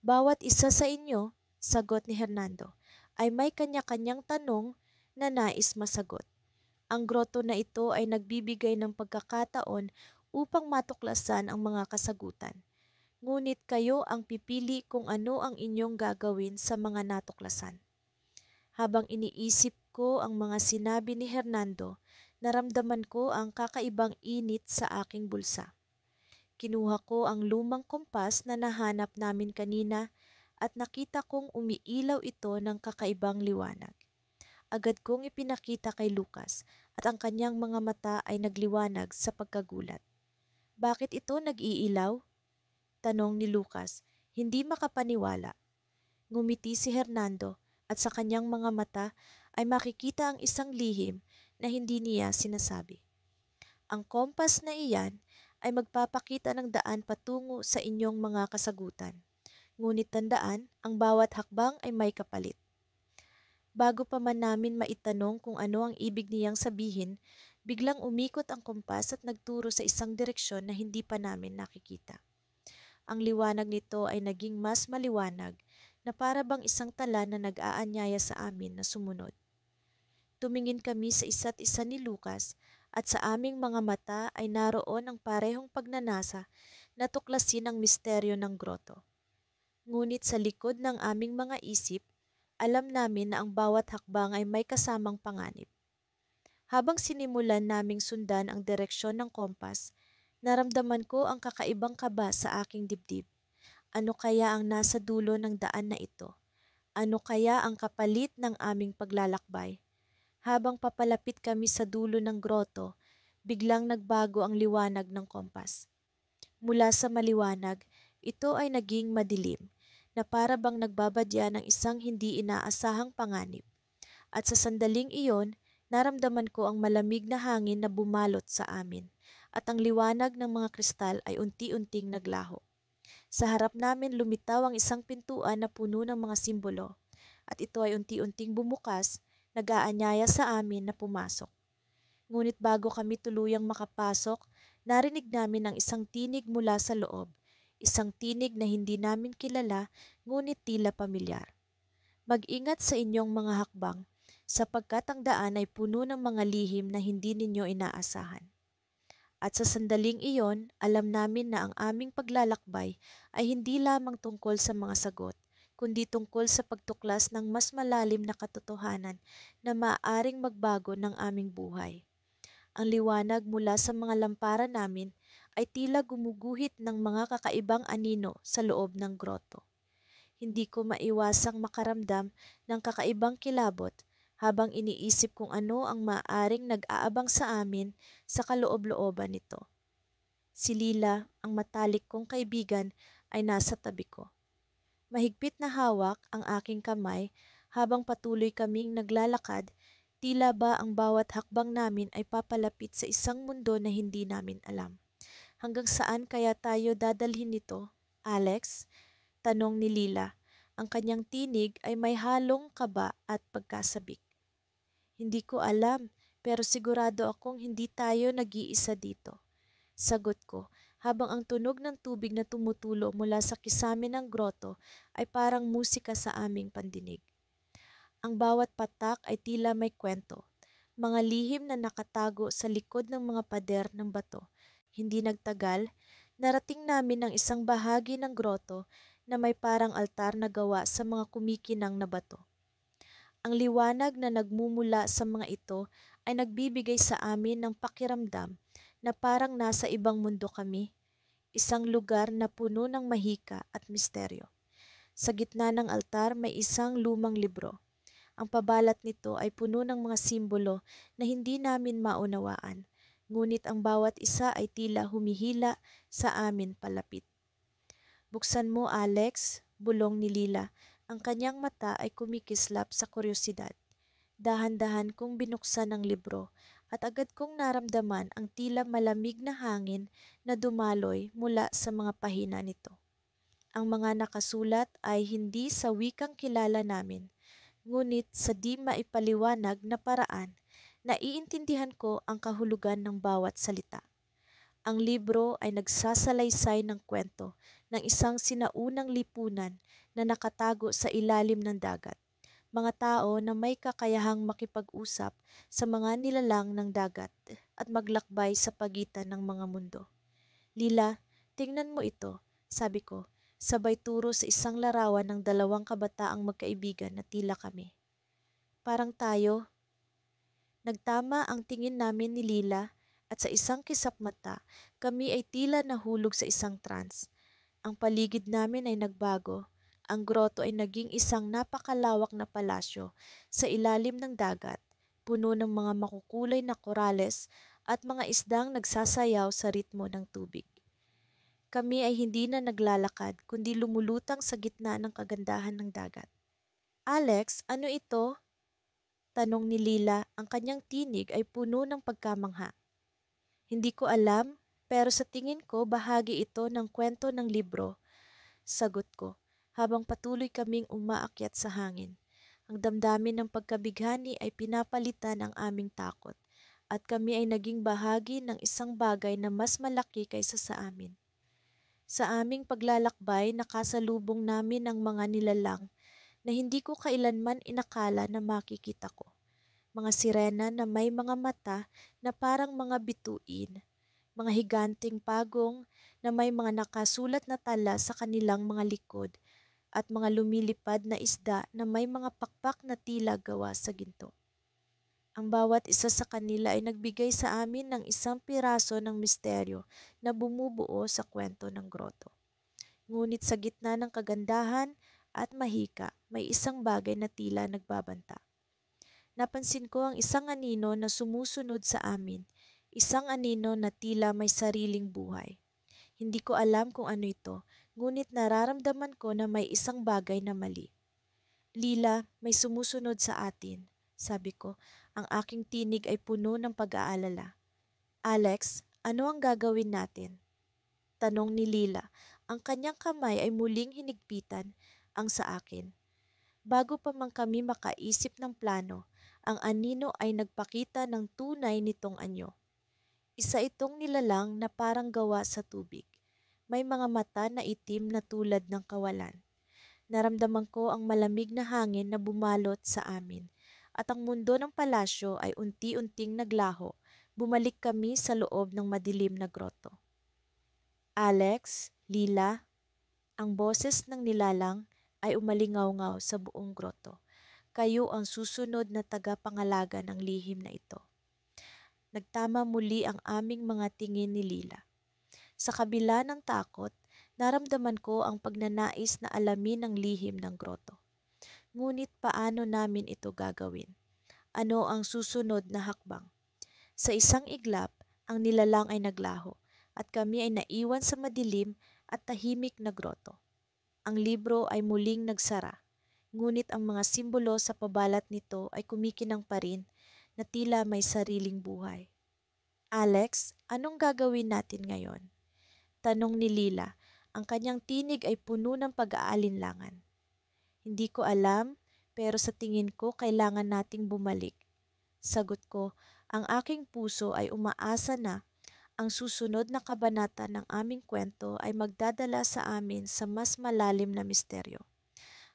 Bawat isa sa inyo, sagot ni Hernando, ay may kanya-kanyang tanong na nais masagot. Ang groto na ito ay nagbibigay ng pagkakataon upang matuklasan ang mga kasagutan. Ngunit kayo ang pipili kung ano ang inyong gagawin sa mga natuklasan. Habang iniisip ko ang mga sinabi ni Hernando, naramdaman ko ang kakaibang init sa aking bulsa. Kinuha ko ang lumang kompas na nahanap namin kanina at nakita kong umiilaw ito ng kakaibang liwanag. Agad kong ipinakita kay Lucas at ang kanyang mga mata ay nagliwanag sa pagkagulat. Bakit ito nag-iilaw? Tanong ni Lucas, hindi makapaniwala. Ngumiti si Hernando at sa kanyang mga mata ay makikita ang isang lihim na hindi niya sinasabi. Ang kompas na iyan ay magpapakita ng daan patungo sa inyong mga kasagutan. Ngunit tandaan, ang bawat hakbang ay may kapalit. Bago pa man namin maitanong kung ano ang ibig niyang sabihin, biglang umikot ang kompas at nagturo sa isang direksyon na hindi pa namin nakikita. Ang liwanag nito ay naging mas maliwanag na para bang isang tala na nag-aanyaya sa amin na sumunod. Tumingin kami sa isa't isa ni Lucas at sa aming mga mata ay naroon ang parehong pagnanasa na tuklasin ang misteryo ng groto. Ngunit sa likod ng aming mga isip, alam namin na ang bawat hakbang ay may kasamang panganib. Habang sinimulan naming sundan ang direksyon ng kompas, naramdaman ko ang kakaibang kaba sa aking dibdib. Ano kaya ang nasa dulo ng daan na ito? Ano kaya ang kapalit ng aming paglalakbay? Habang papalapit kami sa dulo ng groto, biglang nagbago ang liwanag ng kompas. Mula sa maliwanag, ito ay naging madilim na para bang nagbabadya ng isang hindi inaasahang panganib. At sa sandaling iyon, naramdaman ko ang malamig na hangin na bumalot sa amin at ang liwanag ng mga kristal ay unti-unting naglaho. Sa harap namin lumitaw ang isang pintuan na puno ng mga simbolo at ito ay unti-unting bumukas, nag-aanyaya sa amin na pumasok. Ngunit bago kami tuluyang makapasok, narinig namin ang isang tinig mula sa loob. Isang tinig na hindi namin kilala ngunit tila pamilyar. Mag-ingat sa inyong mga hakbang sapagkat ang daan ay puno ng mga lihim na hindi ninyo inaasahan. At sa sandaling iyon, alam namin na ang aming paglalakbay ay hindi lamang tungkol sa mga sagot, kundi tungkol sa pagtuklas ng mas malalim na katotohanan na maaaring magbago ng aming buhay. Ang liwanag mula sa mga lampara namin ay tila gumuguhit ng mga kakaibang anino sa loob ng groto. Hindi ko maiwasang makaramdam ng kakaibang kilabot habang iniisip kung ano ang maaaring nag-aabang sa amin sa kaloob-looban nito. Si Lila, ang matalik kong kaibigan, ay nasa tabi ko. Mahigpit na hawak ang aking kamay habang patuloy kaming naglalakad, tila ba ang bawat hakbang namin ay papalapit sa isang mundo na hindi namin alam. Hanggang saan kaya tayo dadalhin nito, Alex? Tanong ni Lila. Ang kanyang tinig ay may halong kaba at pagkasabik. Hindi ko alam, pero sigurado akong hindi tayo nag-iisa dito. Sagot ko, habang ang tunog ng tubig na tumutulo mula sa kisame ng groto ay parang musika sa aming pandinig. Ang bawat patak ay tila may kwento, mga lihim na nakatago sa likod ng mga pader ng bato. Hindi nagtagal, narating namin ang isang bahagi ng groto na may parang altar na gawa sa mga kumikinang na bato. Ang liwanag na nagmumula sa mga ito ay nagbibigay sa amin ng pakiramdam na parang nasa ibang mundo kami, isang lugar na puno ng mahika at misteryo. Sa gitna ng altar may isang lumang libro. Ang pabalat nito ay puno ng mga simbolo na hindi namin maunawaan, ngunit ang bawat isa ay tila humihila sa amin palapit. Buksan mo, Alex, bulong ni Lila. Ang kanyang mata ay kumikislap sa kuryosidad. Dahan-dahan kong binuksan ang libro at agad kong naramdaman ang tila malamig na hangin na dumaloy mula sa mga pahina nito. Ang mga nakasulat ay hindi sa wikang kilala namin, ngunit sa di maipaliwanag na paraan, naiintindihan ko ang kahulugan ng bawat salita. Ang libro ay nagsasalaysay ng kwento ng isang sinaunang lipunan na nakatago sa ilalim ng dagat. Mga tao na may kakayahang makipag-usap sa mga nilalang ng dagat at maglakbay sa pagitan ng mga mundo. Lila, tingnan mo ito, sabi ko, sabay turo sa isang larawan ng dalawang kabataang magkaibigan na tila kami. Parang tayo. Nagtama ang tingin namin ni Lila at sa isang kisap mata, kami ay tila nahulog sa isang trance. Ang paligid namin ay nagbago. Ang groto ay naging isang napakalawak na palasyo sa ilalim ng dagat, puno ng mga makukulay na korales at mga isdang nagsasayaw sa ritmo ng tubig. Kami ay hindi na naglalakad kundi lumulutang sa gitna ng kagandahan ng dagat. Alex, ano ito? Tanong ni Lila, ang kanyang tinig ay puno ng pagkamangha. Hindi ko alam, pero sa tingin ko bahagi ito ng kwento ng libro. Sagot ko, habang patuloy kaming umaakyat sa hangin. Ang damdamin ng pagkabighani ay pinapalitan ang aming takot at kami ay naging bahagi ng isang bagay na mas malaki kaysa sa amin. Sa aming paglalakbay, nakasalubong namin ang mga nilalang na hindi ko kailanman inakala na makikita ko. Mga sirena na may mga mata na parang mga bituin, mga higanting pagong na may mga nakasulat na tala sa kanilang mga likod, at mga lumilipad na isda na may mga pakpak na tila gawa sa ginto. Ang bawat isa sa kanila ay nagbigay sa amin ng isang piraso ng misteryo na bumubuo sa kwento ng groto. Ngunit sa gitna ng kagandahan at mahika, may isang bagay na tila nagbabanta. Napansin ko ang isang anino na sumusunod sa amin, isang anino na tila may sariling buhay. Hindi ko alam kung ano ito, ngunit nararamdaman ko na may isang bagay na mali. Lila, may sumusunod sa atin, sabi ko. Ang aking tinig ay puno ng pag-aalala. Alex, ano ang gagawin natin? Tanong ni Lila. Ang kanyang kamay ay muling hinigpitan ang sa akin. Bago pa man kami makaisip ng plano, ang anino ay nagpakita ng tunay nitong anyo. Isa itong nilalang na parang gawa sa tubig. May mga mata na itim na tulad ng kawalan. Naramdaman ko ang malamig na hangin na bumalot sa amin, at ang mundo ng palasyo ay unti-unting naglaho. Bumalik kami sa loob ng madilim na groto. Alex, Lila, ang boses ng nilalang ay umalingaw-ngaw sa buong groto. Kayo ang susunod na tagapangalaga ng lihim na ito. Nagtama muli ang aming mga tingin ni Lila. Sa kabila ng takot, naramdaman ko ang pagnanais na alamin ang lihim ng groto. Ngunit paano namin ito gagawin? Ano ang susunod na hakbang? Sa isang iglap, ang nilalang ay naglaho at kami ay naiwan sa madilim at tahimik na groto. Ang libro ay muling nagsara, ngunit ang mga simbolo sa pabalat nito ay kumikinang pa rin na tila may sariling buhay. Alex, anong gagawin natin ngayon? Tanong ni Lila. Ang kanyang tinig ay puno ng pag-aalinlangan. Hindi ko alam, pero sa tingin ko kailangan nating bumalik. Sagot ko, ang aking puso ay umaasa na ang susunod na kabanata ng aming kwento ay magdadala sa amin sa mas malalim na misteryo.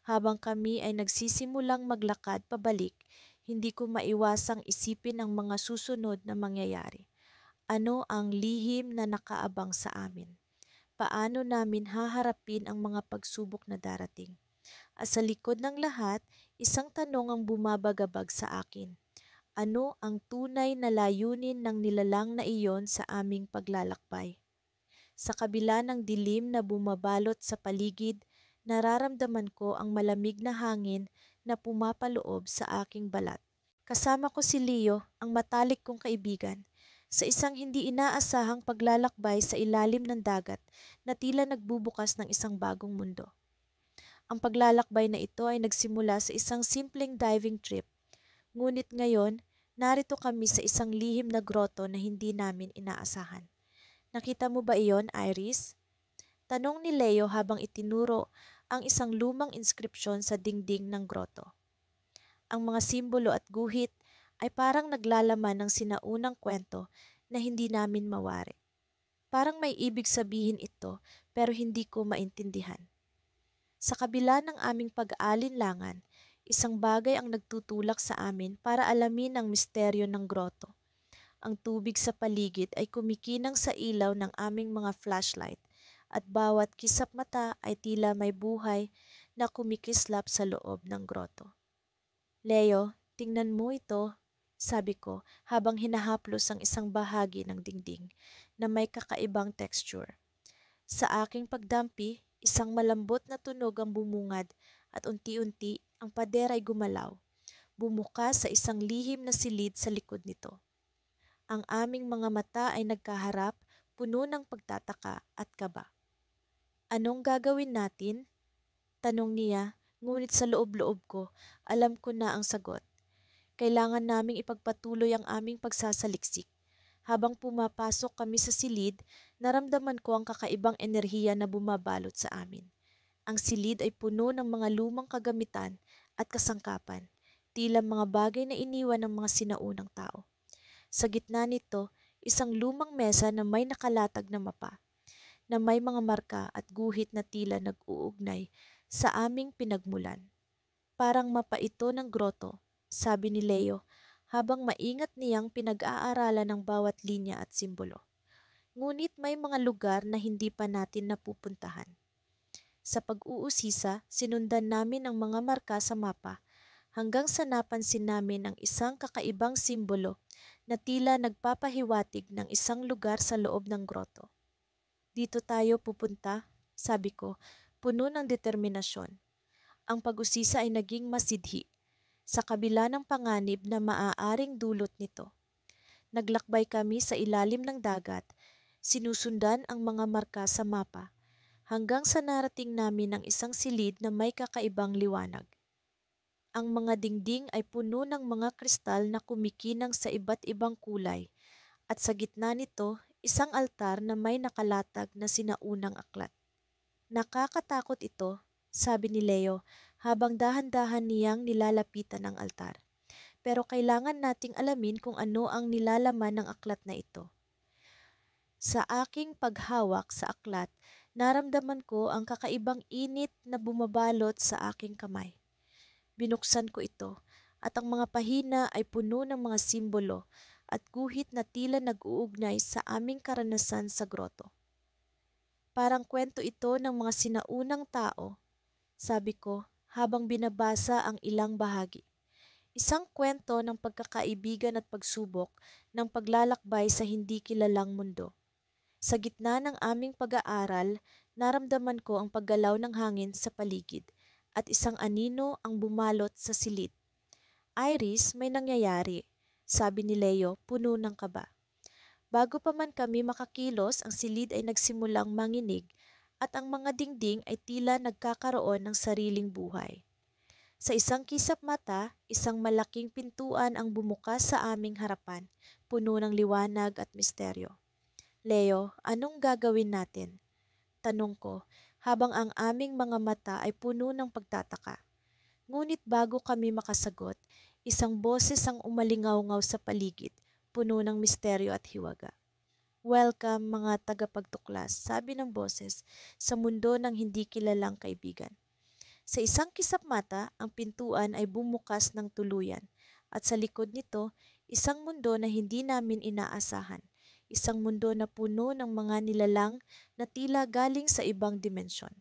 Habang kami ay nagsisimulang maglakad pabalik, hindi ko maiwasang isipin ang mga susunod na mangyayari. Ano ang lihim na nakaabang sa amin? Paano namin haharapin ang mga pagsubok na darating? At sa likod ng lahat, isang tanong ang bumabagabag sa akin. Ano ang tunay na layunin ng nilalang na iyon sa aming paglalakbay? Sa kabila ng dilim na bumabalot sa paligid, nararamdaman ko ang malamig na hangin na pumapaloob sa aking balat. Kasama ko si Leo, ang matalik kong kaibigan, sa isang hindi inaasahang paglalakbay sa ilalim ng dagat na tila nagbubukas ng isang bagong mundo. Ang paglalakbay na ito ay nagsimula sa isang simpleng diving trip, ngunit ngayon, narito kami sa isang lihim na groto na hindi namin inaasahan. Nakita mo ba iyon, Iris? Tanong ni Leo habang itinuro ang isang lumang inskripsyon sa dingding ng groto. Ang mga simbolo at guhit ay parang naglalaman ng sinaunang kwento na hindi namin mawari. Parang may ibig sabihin ito pero hindi ko maintindihan. Sa kabila ng aming pag-aalinlangan, isang bagay ang nagtutulak sa amin para alamin ang misteryo ng groto. Ang tubig sa paligid ay kumikinang sa ilaw ng aming mga flashlight at bawat kisap mata ay tila may buhay na kumikislap sa loob ng groto. Leo, tingnan mo ito, sabi ko habang hinahaplos ang isang bahagi ng dingding na may kakaibang texture. Sa aking pagdampi, isang malambot na tunog ang bumungad at unti-unti ang pader ay gumalaw, bumuka sa isang lihim na silid sa likod nito. Ang aming mga mata ay nagkaharap, puno ng pagtataka at kaba. Anong gagawin natin? Tanong niya, ngunit sa loob-loob ko, alam ko na ang sagot. Kailangan naming ipagpatuloy ang aming pagsasaliksik. Habang pumapasok kami sa silid, naramdaman ko ang kakaibang enerhiya na bumabalot sa amin. Ang silid ay puno ng mga lumang kagamitan at kasangkapan, tila mga bagay na iniwan ng mga sinaunang tao. Sa gitna nito, isang lumang mesa na may nakalatag na mapa, na may mga marka at guhit na tila nag-uugnay sa aming pinagmulan. Parang mapa ito ng groto, sabi ni Leo, habang maingat niyang pinag-aaralan ng bawat linya at simbolo. Ngunit may mga lugar na hindi pa natin napupuntahan. Sa pag-uusisa, sinundan namin ang mga marka sa mapa hanggang sa napansin namin ang isang kakaibang simbolo na tila nagpapahiwatig ng isang lugar sa loob ng groto. Dito tayo pupunta, sabi ko, puno ng determinasyon. Ang pag-usisa ay naging masidhi. sa kabila ng panganib na maaaring dulot nito. Naglakbay kami sa ilalim ng dagat, sinusundan ang mga marka sa mapa, hanggang sa narating namin ang isang silid na may kakaibang liwanag. Ang mga dingding ay puno ng mga kristal na kumikinang sa iba't ibang kulay, at sa gitna nito, isang altar na may nakalatag na sinaunang aklat. Nakakatakot ito, sabi ni Leo habang dahan-dahan niyang nilalapitan ang altar. Pero kailangan nating alamin kung ano ang nilalaman ng aklat na ito. Sa aking paghawak sa aklat, naramdaman ko ang kakaibang init na bumabalot sa aking kamay. Binuksan ko ito at ang mga pahina ay puno ng mga simbolo at guhit na tila nag-uugnay sa aming karanasan sa groto. Parang kwento ito ng mga sinaunang tao, sabi ko habang binabasa ang ilang bahagi. Isang kwento ng pagkakaibigan at pagsubok ng paglalakbay sa hindi kilalang mundo. Sa gitna ng aming pag-aaral, naramdaman ko ang paggalaw ng hangin sa paligid at isang anino ang bumalot sa silid. Iris, may nangyayari, sabi ni Leo, puno ng kaba. Bago pa man kami makakilos, ang silid ay nagsimulang manginig at ang mga dingding ay tila nagkakaroon ng sariling buhay. Sa isang kisap mata, isang malaking pintuan ang bumukas sa aming harapan, puno ng liwanag at misteryo. Leo, anong gagawin natin? Tanong ko, habang ang aming mga mata ay puno ng pagtataka. Ngunit bago kami makasagot, isang boses ang umalingaw-ngaw sa paligid, puno ng misteryo at hiwaga. Welcome mga tagapagtuklas, sabi ng boses, sa mundo ng hindi kilalang kaibigan. Sa isang kisap mata, ang pintuan ay bumukas ng tuluyan at sa likod nito, isang mundo na hindi namin inaasahan. Isang mundo na puno ng mga nilalang na tila galing sa ibang dimensyon.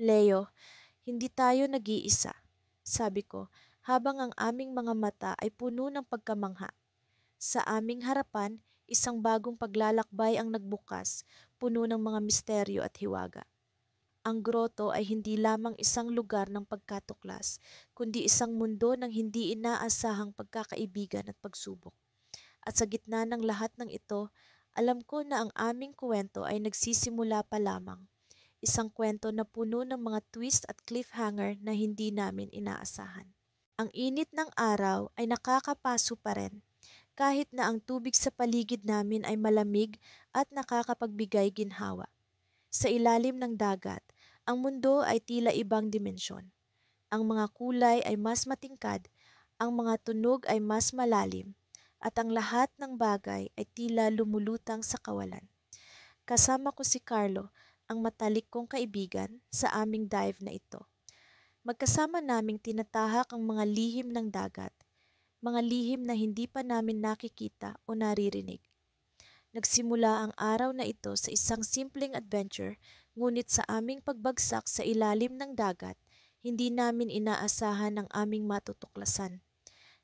Leo, hindi tayo nag-iisa, sabi ko, habang ang aming mga mata ay puno ng pagkamangha. Sa aming harapan, isang bagong paglalakbay ang nagbukas, puno ng mga misteryo at hiwaga. Ang groto ay hindi lamang isang lugar ng pagkatuklas, kundi isang mundo ng hindi inaasahang pagkakaibigan at pagsubok. At sa gitna ng lahat ng ito, alam ko na ang aming kwento ay nagsisimula pa lamang. Isang kwento na puno ng mga twist at cliffhanger na hindi namin inaasahan. Ang init ng araw ay nakakapaso pa rin, kahit na ang tubig sa paligid namin ay malamig at nakakapagbigay ginhawa. Sa ilalim ng dagat, ang mundo ay tila ibang dimensyon. Ang mga kulay ay mas matingkad, ang mga tunog ay mas malalim, at ang lahat ng bagay ay tila lumulutang sa kawalan. Kasama ko si Carlo, ang matalik kong kaibigan, sa aming dive na ito. Magkasama naming tinatahak ang mga lihim ng dagat, mga lihim na hindi pa namin nakikita o naririnig. Nagsimula ang araw na ito sa isang simpleng adventure, ngunit sa aming pagbagsak sa ilalim ng dagat, hindi namin inaasahan ang aming matutuklasan.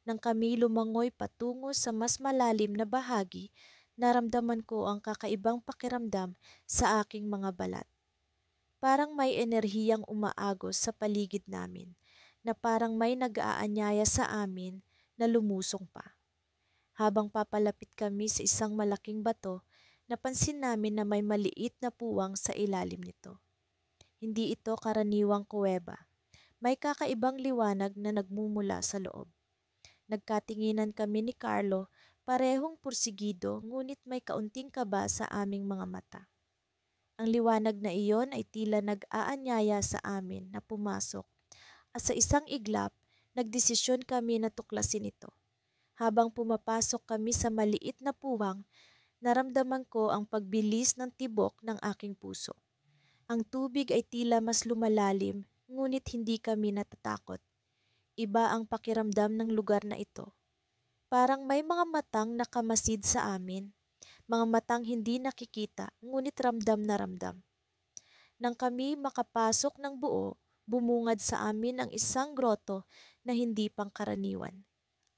Nang kami lumangoy patungo sa mas malalim na bahagi, naramdaman ko ang kakaibang pakiramdam sa aking mga balat. Parang may enerhiyang umaagos sa paligid namin, na parang may nag-aanyaya sa amin na lumusong pa. Habang papalapit kami sa isang malaking bato, napansin namin na may maliit na puwang sa ilalim nito. Hindi ito karaniwang kuweba. May kakaibang liwanag na nagmumula sa loob. Nagkatinginan kami ni Carlo, parehong pursigido ngunit may kaunting kaba sa aming mga mata. Ang liwanag na iyon ay tila nag-aanyaya sa amin na pumasok at sa isang iglap, nagdesisyon kami na tuklasin ito. Habang pumapasok kami sa maliit na puwang, naramdaman ko ang pagbilis ng tibok ng aking puso. Ang tubig ay tila mas lumalalim, ngunit hindi kami natatakot. Iba ang pakiramdam ng lugar na ito. Parang may mga matang nakamasid sa amin, mga matang hindi nakikita, ngunit ramdam na ramdam. Nang kami makapasok ng buo, bumungad sa amin ang isang groto na hindi pangkaraniwan.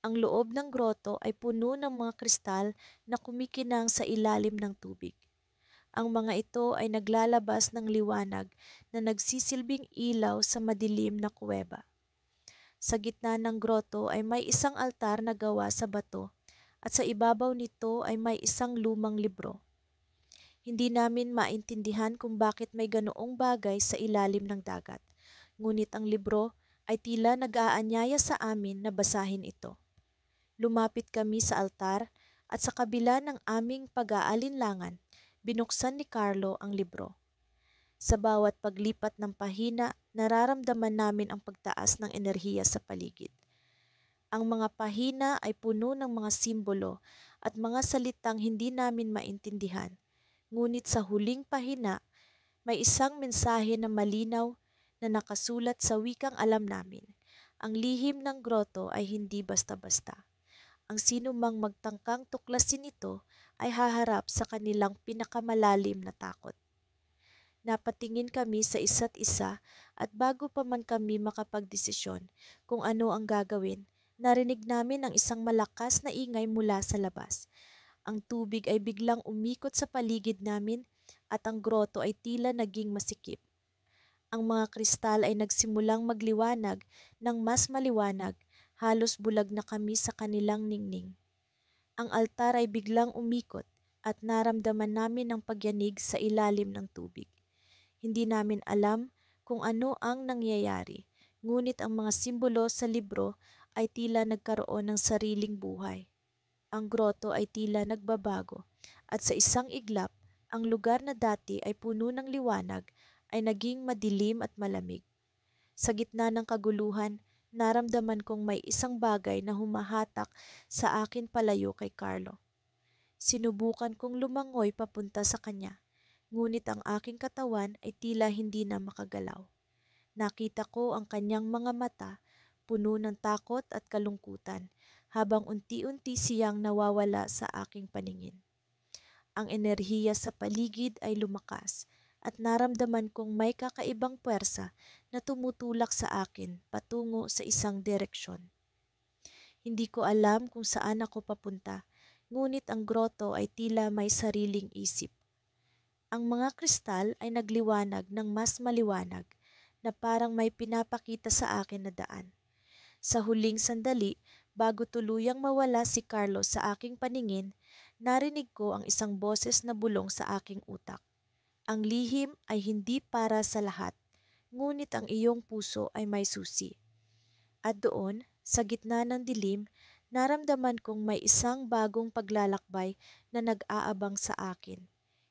Ang loob ng groto ay puno ng mga kristal na kumikinang sa ilalim ng tubig. Ang mga ito ay naglalabas ng liwanag na nagsisilbing ilaw sa madilim na kuweba. Sa gitna ng groto ay may isang altar na gawa sa bato at sa ibabaw nito ay may isang lumang libro. Hindi namin maintindihan kung bakit may ganoong bagay sa ilalim ng dagat. Ngunit ang libro ay tila nag-aanyaya sa amin na basahin ito. Lumapit kami sa altar at sa kabila ng aming pag-aalinlangan, binuksan ni Carlo ang libro. Sa bawat paglipat ng pahina, nararamdaman namin ang pagtaas ng enerhiya sa paligid. Ang mga pahina ay puno ng mga simbolo at mga salitang hindi namin maintindihan. Ngunit sa huling pahina, may isang mensahe na malinaw na nakasulat sa wikang alam namin. Ang lihim ng groto ay hindi basta-basta. Ang sino mang magtangkang tuklasin ito ay haharap sa kanilang pinakamalalim na takot. Napatingin kami sa isa't isa at bago pa man kami makapagdesisyon kung ano ang gagawin, narinig namin ang isang malakas na ingay mula sa labas. Ang tubig ay biglang umikot sa paligid namin at ang groto ay tila naging masikip. Ang mga kristal ay nagsimulang magliwanag ng mas maliwanag, halos bulag na kami sa kanilang ningning. Ang altar ay biglang umikot at naramdaman namin ang pagyanig sa ilalim ng tubig. Hindi namin alam kung ano ang nangyayari, ngunit ang mga simbolo sa libro ay tila nagkaroon ng sariling buhay. Ang groto ay tila nagbabago at sa isang iglap, ang lugar na dati ay puno ng liwanag ay naging madilim at malamig. Sa gitna ng kaguluhan, naramdaman kong may isang bagay na humahatak sa akin palayo kay Carlo. Sinubukan kong lumangoy papunta sa kanya, ngunit ang aking katawan ay tila hindi na makagalaw. Nakita ko ang kanyang mga mata, puno ng takot at kalungkutan, habang unti-unti siyang nawawala sa aking paningin. Ang enerhiya sa paligid ay lumakas at naramdaman kong may kakaibang puwersa na tumutulak sa akin patungo sa isang direksyon. Hindi ko alam kung saan ako papunta, ngunit ang groto ay tila may sariling isip. Ang mga kristal ay nagliwanag ng mas maliwanag na parang may pinapakita sa akin na daan. Sa huling sandali, bago tuluyang mawala si Carlos sa aking paningin, narinig ko ang isang boses na bulong sa aking utak. Ang lihim ay hindi para sa lahat, ngunit ang iyong puso ay may susi. At doon, sa gitna ng dilim, naramdaman kong may isang bagong paglalakbay na nag-aabang sa akin.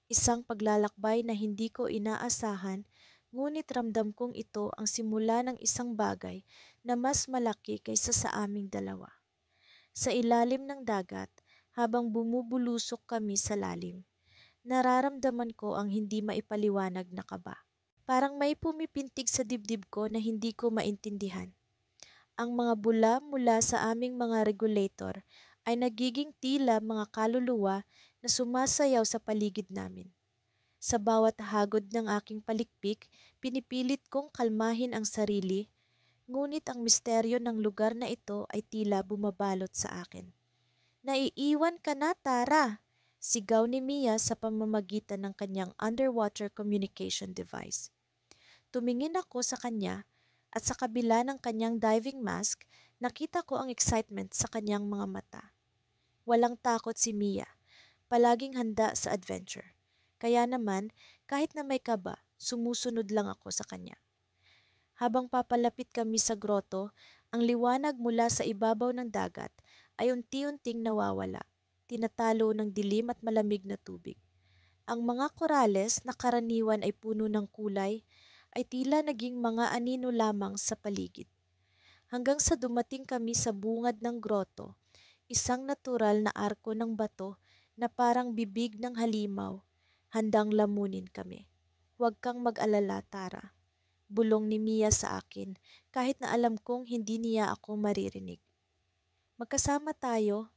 Isang paglalakbay na hindi ko inaasahan, ngunit ramdam kong ito ang simula ng isang bagay na mas malaki kaysa sa aming dalawa. Sa ilalim ng dagat, habang bumubulusok kami sa lalim, nararamdaman ko ang hindi maipaliwanag na kaba. Parang may pumipintig sa dibdib ko na hindi ko maintindihan. Ang mga bula mula sa aming mga regulator ay nagiging tila mga kaluluwa na sumasayaw sa paligid namin. Sa bawat hagod ng aking palikpik, pinipilit kong kalmahin ang sarili, ngunit ang misteryo ng lugar na ito ay tila bumabalot sa akin. "Naiiwan ka na, Tara!" Sigaw ni Mia sa pamamagitan ng kanyang underwater communication device. Tumingin ako sa kanya at sa kabila ng kanyang diving mask, nakita ko ang excitement sa kanyang mga mata. Walang takot si Mia, palaging handa sa adventure. Kaya naman, kahit na may kaba, sumusunod lang ako sa kanya. Habang papalapit kami sa groto, ang liwanag mula sa ibabaw ng dagat ay unti-unting nawawala, tinatalo ng dilim at malamig na tubig. Ang mga korales na karaniwan ay puno ng kulay ay tila naging mga anino lamang sa paligid. Hanggang sa dumating kami sa bungad ng groto, isang natural na arko ng bato na parang bibig ng halimaw, handang lamunin kami. "Huwag kang mag-alala, Tara," bulong ni Mia sa akin kahit na alam kong hindi niya ako maririnig. Magkasama tayo,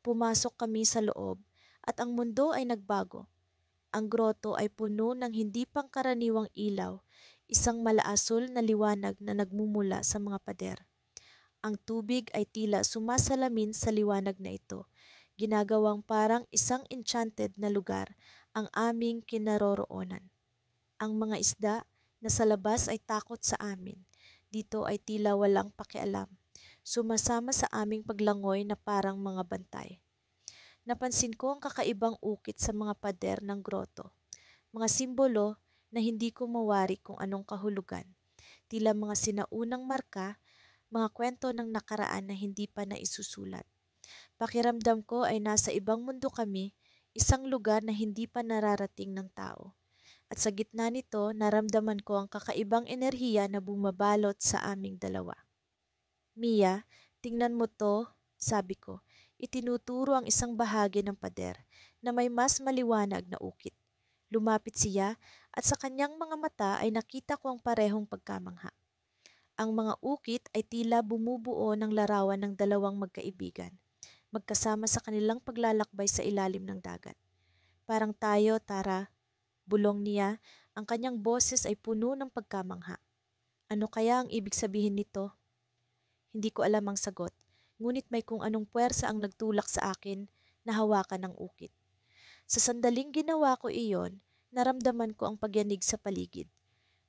pumasok kami sa loob at ang mundo ay nagbago. Ang groto ay puno ng hindi pangkaraniwang ilaw, isang malaasul na liwanag na nagmumula sa mga pader. Ang tubig ay tila sumasalamin sa liwanag na ito, ginagawang parang isang enchanted na lugar ang aming kinaroroonan. Ang mga isda na sa labas ay takot sa amin, dito ay tila walang pakialam. Sumasama sa aming paglangoy na parang mga bantay. Napansin ko ang kakaibang ukit sa mga pader ng groto. Mga simbolo na hindi ko mawari kung anong kahulugan. Tila mga sinaunang marka, mga kwento ng nakaraan na hindi pa naisusulat. Pakiramdam ko ay nasa ibang mundo kami, isang lugar na hindi pa nararating ng tao. At sa gitna nito, naramdaman ko ang kakaibang enerhiya na bumabalot sa aming dalawa. Mia, tingnan mo to, sabi ko. Itinuturo ang isang bahagi ng pader na may mas maliwanag na ukit. Lumapit siya at sa kanyang mga mata ay nakita ko ang parehong pagkamangha. Ang mga ukit ay tila bumubuo ng larawan ng dalawang magkaibigan, magkasama sa kanilang paglalakbay sa ilalim ng dagat. Parang tayo, Tara, bulong niya, ang kanyang boses ay puno ng pagkamangha. Ano kaya ang ibig sabihin nito? Hindi ko alam ang sagot, ngunit may kung anong puwersa ang nagtulak sa akin na hawakan ng ukit. Sa sandaling ginawa ko iyon, naramdaman ko ang pagyanig sa paligid.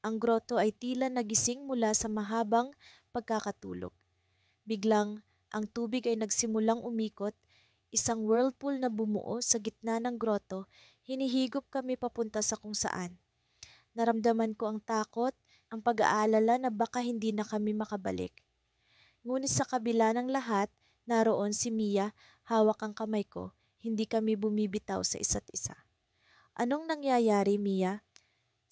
Ang groto ay tila nagising mula sa mahabang pagkakatulog. Biglang, ang tubig ay nagsimulang umikot, isang whirlpool na bumuo sa gitna ng groto, hinihigop kami papunta sa kung saan. Naramdaman ko ang takot, ang pag-aalala na baka hindi na kami makabalik. Ngunit sa kabila ng lahat, naroon si Mia, hawak ang kamay ko, hindi kami bumibitaw sa isa't isa. Anong nangyayari, Mia?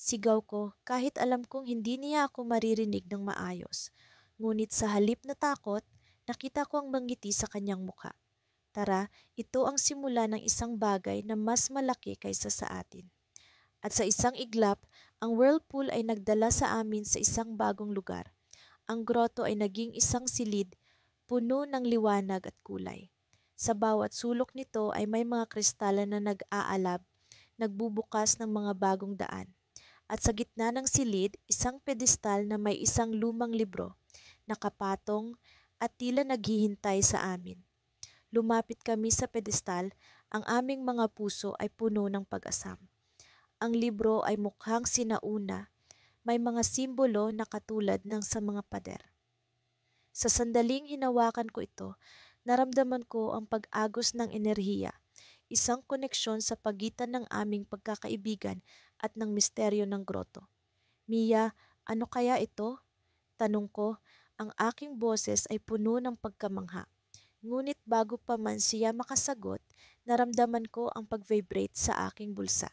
Sigaw ko kahit alam kong hindi niya ako maririnig ng maayos. Ngunit sa halip na takot, nakita ko ang bangiti sa kanyang mukha. Tara, ito ang simula ng isang bagay na mas malaki kaysa sa atin. At sa isang iglap, ang whirlpool ay nagdala sa amin sa isang bagong lugar. Ang groto ay naging isang silid, puno ng liwanag at kulay. Sa bawat sulok nito ay may mga kristalan na nag-aalab, nagbubukas ng mga bagong daan. At sa gitna ng silid, isang pedestal na may isang lumang libro, nakapatong at tila naghihintay sa amin. Lumapit kami sa pedestal, ang aming mga puso ay puno ng pag-asam. Ang libro ay mukhang sinauna, may mga simbolo na katulad ng sa mga pader. Sa sandaling hinawakan ko ito, naramdaman ko ang pag-agos ng enerhiya, isang koneksyon sa pagitan ng aming pagkakaibigan at ng misteryo ng groto. Mia, ano kaya ito? Tanong ko, ang aking boses ay puno ng pagkamangha. Ngunit bago pa man siya makasagot, naramdaman ko ang pag-vibrate sa aking bulsa.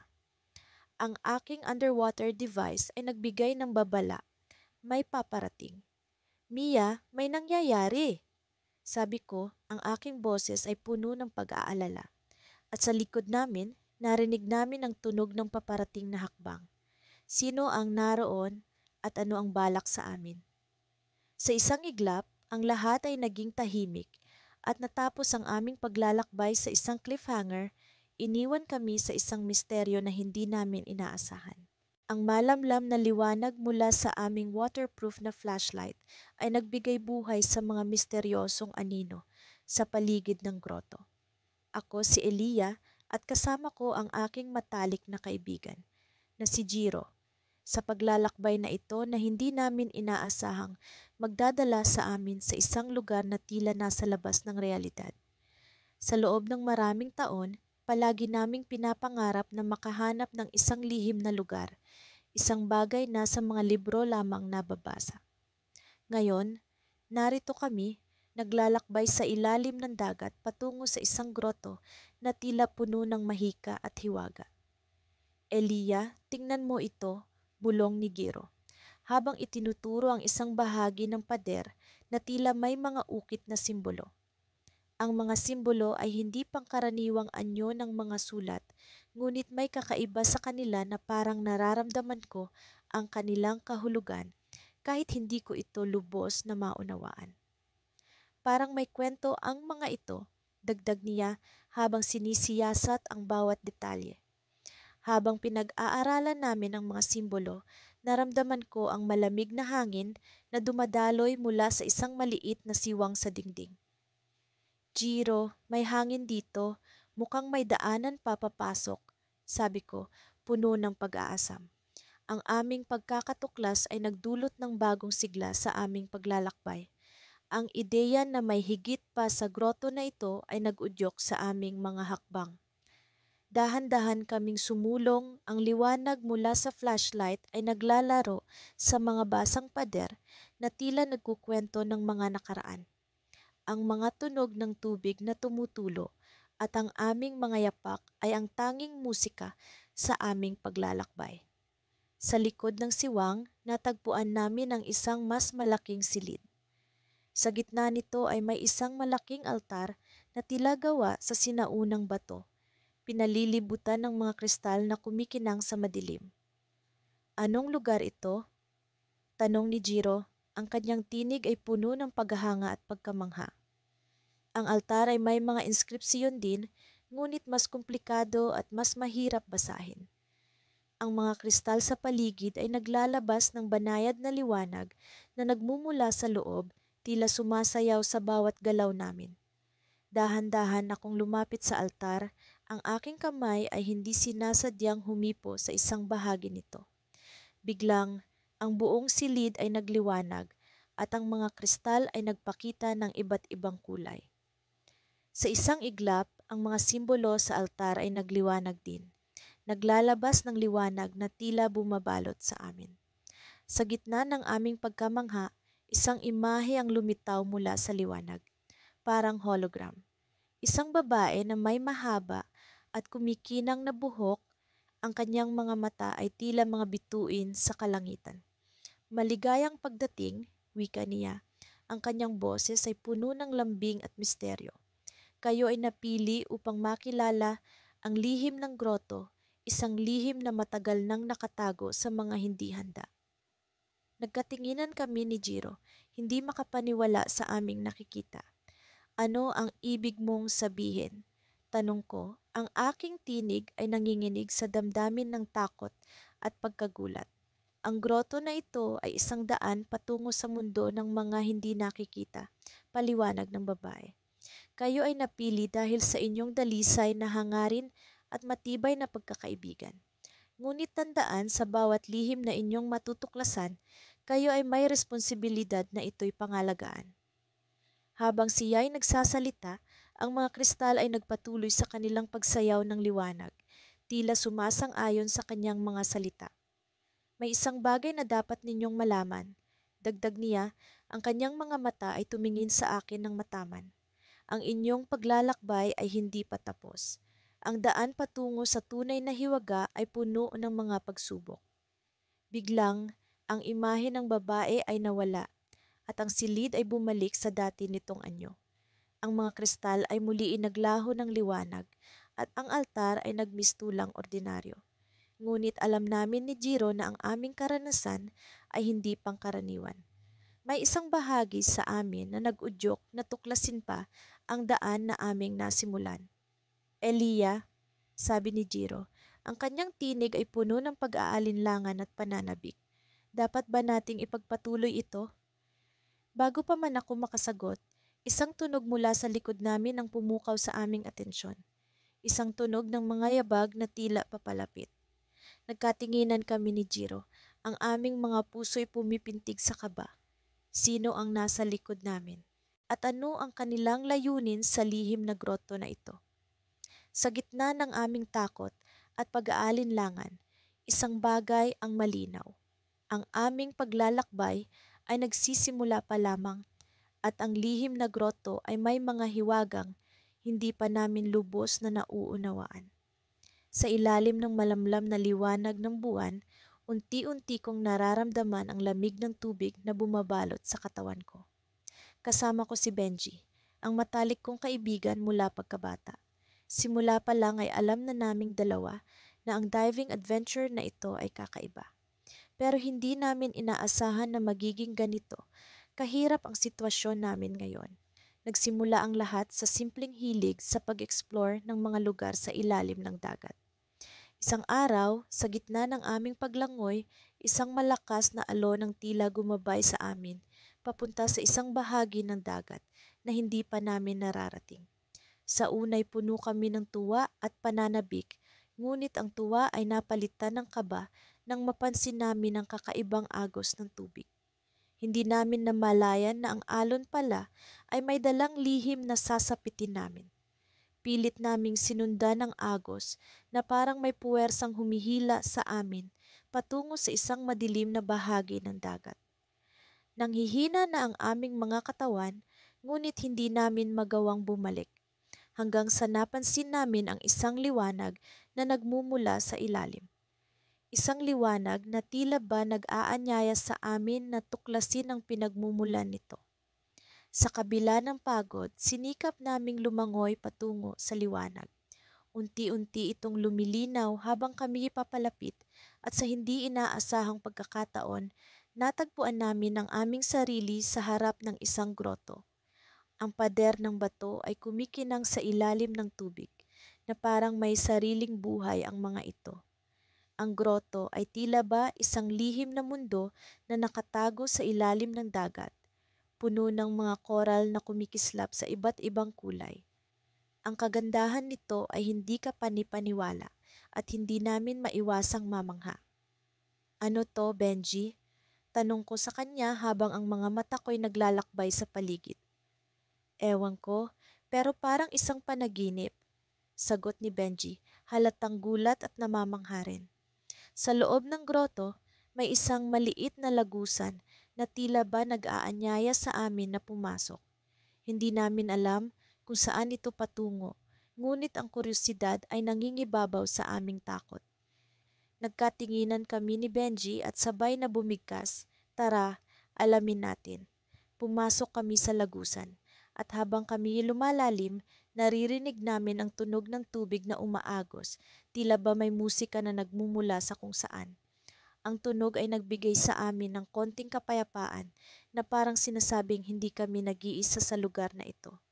Ang aking underwater device ay nagbigay ng babala. May paparating. Mia, may nangyayari. Sabi ko, ang aking boses ay puno ng pag-aalala. At sa likod namin, narinig namin ang tunog ng paparating na hakbang. Sino ang naroon at ano ang balak sa amin? Sa isang iglap, ang lahat ay naging tahimik at natapos ang aming paglalakbay sa isang cliffhanger, iniwan kami sa isang misteryo na hindi namin inaasahan. Ang malamlam na liwanag mula sa aming waterproof na flashlight ay nagbigay buhay sa mga misteryosong anino sa paligid ng groto. Ako si Elia at kasama ko ang aking matalik na kaibigan na si Jiro sa paglalakbay na ito na hindi namin inaasahang magdadala sa amin sa isang lugar na tila nasa labas ng realidad. Sa loob ng maraming taon, palagi naming pinapangarap na makahanap ng isang lihim na lugar, isang bagay na sa mga libro lamang nababasa. Ngayon, narito kami, naglalakbay sa ilalim ng dagat patungo sa isang groto na tila puno ng mahika at hiwaga. Elia, tingnan mo ito, bulong ni Giro, habang itinuturo ang isang bahagi ng pader na tila may mga ukit na simbolo. Ang mga simbolo ay hindi pangkaraniwang anyo ng mga sulat, ngunit may kakaiba sa kanila na parang nararamdaman ko ang kanilang kahulugan kahit hindi ko ito lubos na maunawaan. Parang may kwento ang mga ito, dagdag niya habang sinisiyasat ang bawat detalye. Habang pinag-aaralan namin ang mga simbolo, naramdaman ko ang malamig na hangin na dumadaloy mula sa isang maliit na siwang sa dingding. Jiro, may hangin dito, mukhang may daanan papapasok, sabi ko, puno ng pag-aasam. Ang aming pagkakatuklas ay nagdulot ng bagong sigla sa aming paglalakbay. Ang ideya na may higit pa sa groto na ito ay nag-udyok sa aming mga hakbang. Dahan-dahan kaming sumulong, ang liwanag mula sa flashlight ay naglalaro sa mga basang pader na tila nagkukwento ng mga nakaraan. Ang mga tunog ng tubig na tumutulo at ang aming mga yapak ay ang tanging musika sa aming paglalakbay. Sa likod ng siwang, natagpuan namin ang isang mas malaking silid. Sa gitna nito ay may isang malaking altar na tila gawa sa sinaunang bato, pinalilibutan ng mga kristal na kumikinang sa madilim. Anong lugar ito? Tanong ni Jiro. Ang kanyang tinig ay puno ng paghahanga at pagkamangha. Ang altar ay may mga inskripsyon din, ngunit mas komplikado at mas mahirap basahin. Ang mga kristal sa paligid ay naglalabas ng banayad na liwanag na nagmumula sa loob, tila sumasayaw sa bawat galaw namin. Dahan-dahan akong lumapit sa altar, ang aking kamay ay hindi sinasadyang humipo sa isang bahagi nito. Biglang, ang buong silid ay nagliwanag at ang mga kristal ay nagpakita ng iba't ibang kulay. Sa isang iglap, ang mga simbolo sa altar ay nagliwanag din. Naglalabas ng liwanag na tila bumabalot sa amin. Sa gitna ng aming pagkamangha, isang imahe ang lumitaw mula sa liwanag, parang hologram. Isang babae na may mahaba at kumikinang na buhok, ang kanyang mga mata ay tila mga bituin sa kalangitan. Maligayang pagdating, wika niya, ang kanyang boses ay puno ng lambing at misteryo. Kayo ay napili upang makilala ang lihim ng groto, isang lihim na matagal nang nakatago sa mga hindi handa. Nagkatinginan kami ni Jiro, hindi makapaniwala sa aming nakikita. Ano ang ibig mong sabihin? Tanong ko, ang aking tinig ay nanginginig sa damdamin ng takot at pagkagulat. Ang groto na ito ay isang daan patungo sa mundo ng mga hindi nakikita, paliwanag ng babae. Kayo ay napili dahil sa inyong dalisay na hangarin at matibay na pagkakaibigan. Ngunit tandaan sa bawat lihim na inyong matutuklasan, kayo ay may responsibilidad na ito'y pangalagaan. Habang siya ay nagsasalita, ang mga kristal ay nagpatuloy sa kanilang pagsayaw ng liwanag, tila sumasang-ayon sa kanyang mga salita. May isang bagay na dapat ninyong malaman. Dagdag niya, ang kanyang mga mata ay tumingin sa akin ng mataman. Ang inyong paglalakbay ay hindi pa tapos. Ang daan patungo sa tunay na hiwaga ay puno ng mga pagsubok. Biglang, ang imahe ng babae ay nawala at ang silid ay bumalik sa dati nitong anyo. Ang mga kristal ay muli naglaho ng liwanag at ang altar ay nagmistulang ordinaryo. Ngunit alam namin ni Jiro na ang aming karanasan ay hindi pangkaraniwan. May isang bahagi sa amin na nag-udyok na tuklasin pa ang daan na aming nasimulan. Elia, sabi ni Jiro, ang kanyang tinig ay puno ng pag-aalinlangan at pananabik. Dapat ba nating ipagpatuloy ito? Bago pa man ako makasagot, isang tunog mula sa likod namin ang pumukaw sa aming atensyon. Isang tunog ng mga yabag na tila papalapit. Nagkatinginan kami ni Jiro. Ang aming mga puso'y pumipintig sa kaba. Sino ang nasa likod namin? At ano ang kanilang layunin sa lihim na groto na ito? Sa gitna ng aming takot at pag-aalinlangan, isang bagay ang malinaw. Ang aming paglalakbay ay nagsisimula pa lamang at ang lihim na groto ay may mga hiwagang hindi pa namin lubos na nauunawaan. Sa ilalim ng malamlam na liwanag ng buwan, unti-unti kong nararamdaman ang lamig ng tubig na bumabalot sa katawan ko. Kasama ko si Benji, ang matalik kong kaibigan mula pagkabata. Simula pa lang ay alam na naming dalawa na ang diving adventure na ito ay kakaiba. Pero hindi namin inaasahan na magiging ganito. Kahirap ang sitwasyon namin ngayon. Nagsimula ang lahat sa simpleng hilig sa pag-explore ng mga lugar sa ilalim ng dagat. Isang araw, sa gitna ng aming paglangoy, isang malakas na alon ng tila gumabay sa amin papunta sa isang bahagi ng dagat na hindi pa namin nararating. Sa unay puno kami ng tuwa at pananabik, ngunit ang tuwa ay napalitan ng kaba nang mapansin namin ang kakaibang agos ng tubig. Hindi namin namalayan na ang alon pala ay may dalang lihim na sasapitin namin. Pilit naming sinundan ng agos na parang may puwersang humihila sa amin patungo sa isang madilim na bahagi ng dagat. Nanghihina na ang aming mga katawan, ngunit hindi namin magawang bumalik hanggang sa napansin namin ang isang liwanag na nagmumula sa ilalim. Isang liwanag na tila ba nag-aanyaya sa amin na tuklasin ang pinagmumulan nito. Sa kabila ng pagod, sinikap naming lumangoy patungo sa liwanag. Unti-unti itong lumilinaw habang kami papalapit at sa hindi inaasahang pagkakataon, natagpuan namin ang aming sarili sa harap ng isang groto. Ang pader ng bato ay kumikinang sa ilalim ng tubig na parang may sariling buhay ang mga ito. Ang groto ay tila ba isang lihim na mundo na nakatago sa ilalim ng dagat, puno ng mga koral na kumikislap sa iba't ibang kulay. Ang kagandahan nito ay hindi ka panipaniwala at hindi namin maiwasang mamangha. "Ano to, Benji?" Tanong ko sa kanya habang ang mga mata ko'y naglalakbay sa paligid. "Ewan ko, pero parang isang panaginip," sagot ni Benji, halatang gulat at namamangha rin. Sa loob ng groto, may isang maliit na lagusan na tila ba nag-aanyaya sa amin na pumasok. Hindi namin alam kung saan ito patungo, ngunit ang kuryosidad ay nangingibabaw sa aming takot. Nagkatinginan kami ni Benji at sabay na bumigkas, "Tara, alamin natin." Pumasok kami sa lagusan at habang kami lumalalim, naririnig namin ang tunog ng tubig na umaagos, tila ba may musika na nagmumula sa kung saan. Ang tunog ay nagbigay sa amin ng konting kapayapaan na parang sinasabing hindi kami nag-iisa sa lugar na ito.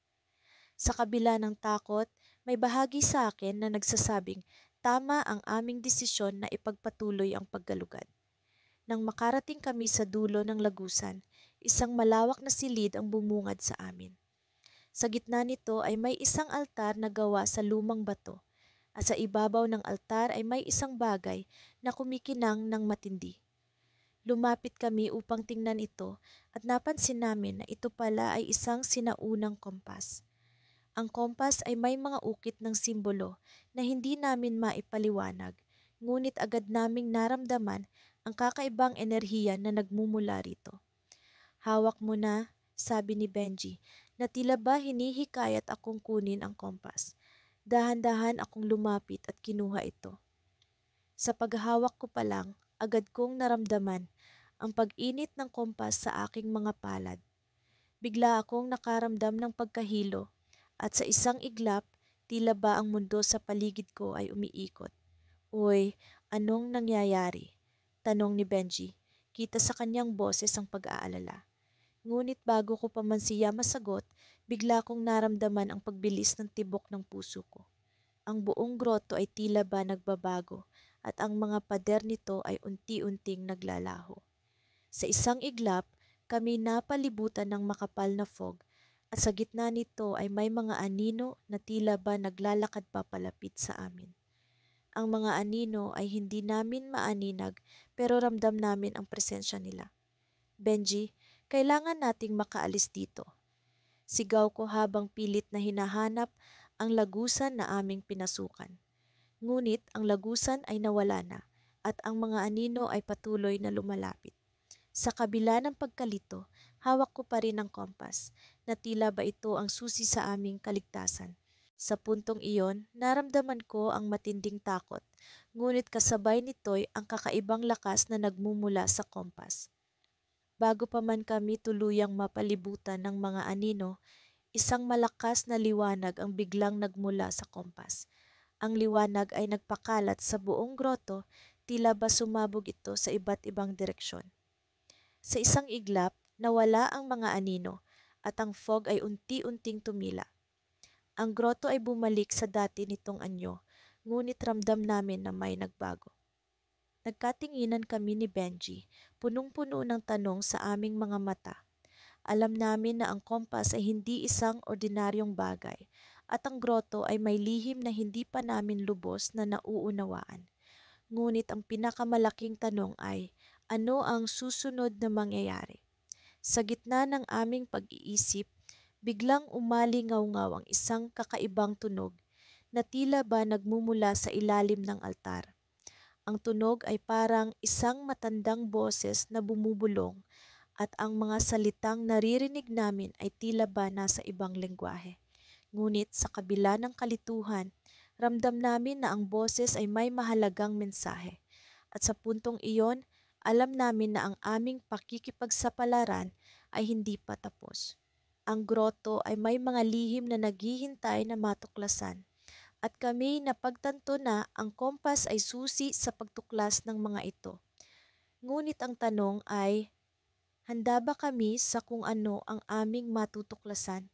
Sa kabila ng takot, may bahagi sa akin na nagsasabing tama ang aming desisyon na ipagpatuloy ang paggalugad. Nang makarating kami sa dulo ng lagusan, isang malawak na silid ang bumungad sa amin. Sa gitna nito ay may isang altar na gawa sa lumang bato, at sa ibabaw ng altar ay may isang bagay na kumikinang ng matindi. Lumapit kami upang tingnan ito at napansin namin na ito pala ay isang sinaunang kompas. Ang kompas ay may mga ukit ng simbolo na hindi namin maipaliwanag, ngunit agad naming naramdaman ang kakaibang enerhiya na nagmumula rito. "Hawak mo na," sabi ni Benji, na tila ba hinihikayat akong kunin ang kompas. Dahan-dahan akong lumapit at kinuha ito. Sa paghahawak ko pa lang, agad kong naramdaman ang pag-init ng kompas sa aking mga palad. Bigla akong nakaramdam ng pagkahilo at sa isang iglap, tila ba ang mundo sa paligid ko ay umiikot. "Uy, anong nangyayari?" tanong ni Benji. Kita sa kanyang boses ang pag-aalala. Ngunit bago ko pa man siya masagot, bigla kong naramdaman ang pagbilis ng tibok ng puso ko. Ang buong groto ay tila ba nagbabago at ang mga pader nito ay unti-unting naglalaho. Sa isang iglap, kami napalibutan ng makapal na fog at sa gitna nito ay may mga anino na tila ba naglalakad papalapit sa amin. Ang mga anino ay hindi namin maaninag pero ramdam namin ang presensya nila. "Benji, kailangan nating makaalis dito." Sigaw ko habang pilit na hinahanap ang lagusan na aming pinasukan. Ngunit ang lagusan ay nawala na at ang mga anino ay patuloy na lumalapit. Sa kabila ng pagkalito, hawak ko pa rin ang kompas na tila ba ito ang susi sa aming kaligtasan. Sa puntong iyon, naramdaman ko ang matinding takot, ngunit kasabay nito'y ang kakaibang lakas na nagmumula sa kompas. Bago pa man kami tuluyang mapalibutan ng mga anino, isang malakas na liwanag ang biglang nagmula sa kompas. Ang liwanag ay nagpakalat sa buong groto, tila ba sumabog ito sa iba't ibang direksyon. Sa isang iglap, nawala ang mga anino at ang fog ay unti-unting tumila. Ang groto ay bumalik sa dati nitong anyo, ngunit ramdam namin na may nagbago. Nagkatinginan kami ni Benji, punong-puno ng tanong sa aming mga mata. Alam namin na ang kompas ay hindi isang ordinaryong bagay at ang groto ay may lihim na hindi pa namin lubos na nauunawaan. Ngunit ang pinakamalaking tanong ay, ano ang susunod na mangyayari? Sa gitna ng aming pag-iisip, biglang umalingaw-ngaw ang isang kakaibang tunog na tila ba nagmumula sa ilalim ng altar. Ang tunog ay parang isang matandang boses na bumubulong at ang mga salitang naririnig namin ay tila ba nasa ibang lengguwahe. Ngunit sa kabila ng kalituhan, ramdam namin na ang boses ay may mahalagang mensahe. At sa puntong iyon, alam namin na ang aming pakikipagsapalaran ay hindi pa tapos. Ang groto ay may mga lihim na naghihintay na matuklasan. At kami napagtanto na ang kompas ay susi sa pagtuklas ng mga ito. Ngunit ang tanong ay, handa ba kami sa kung ano ang aming matutuklasan?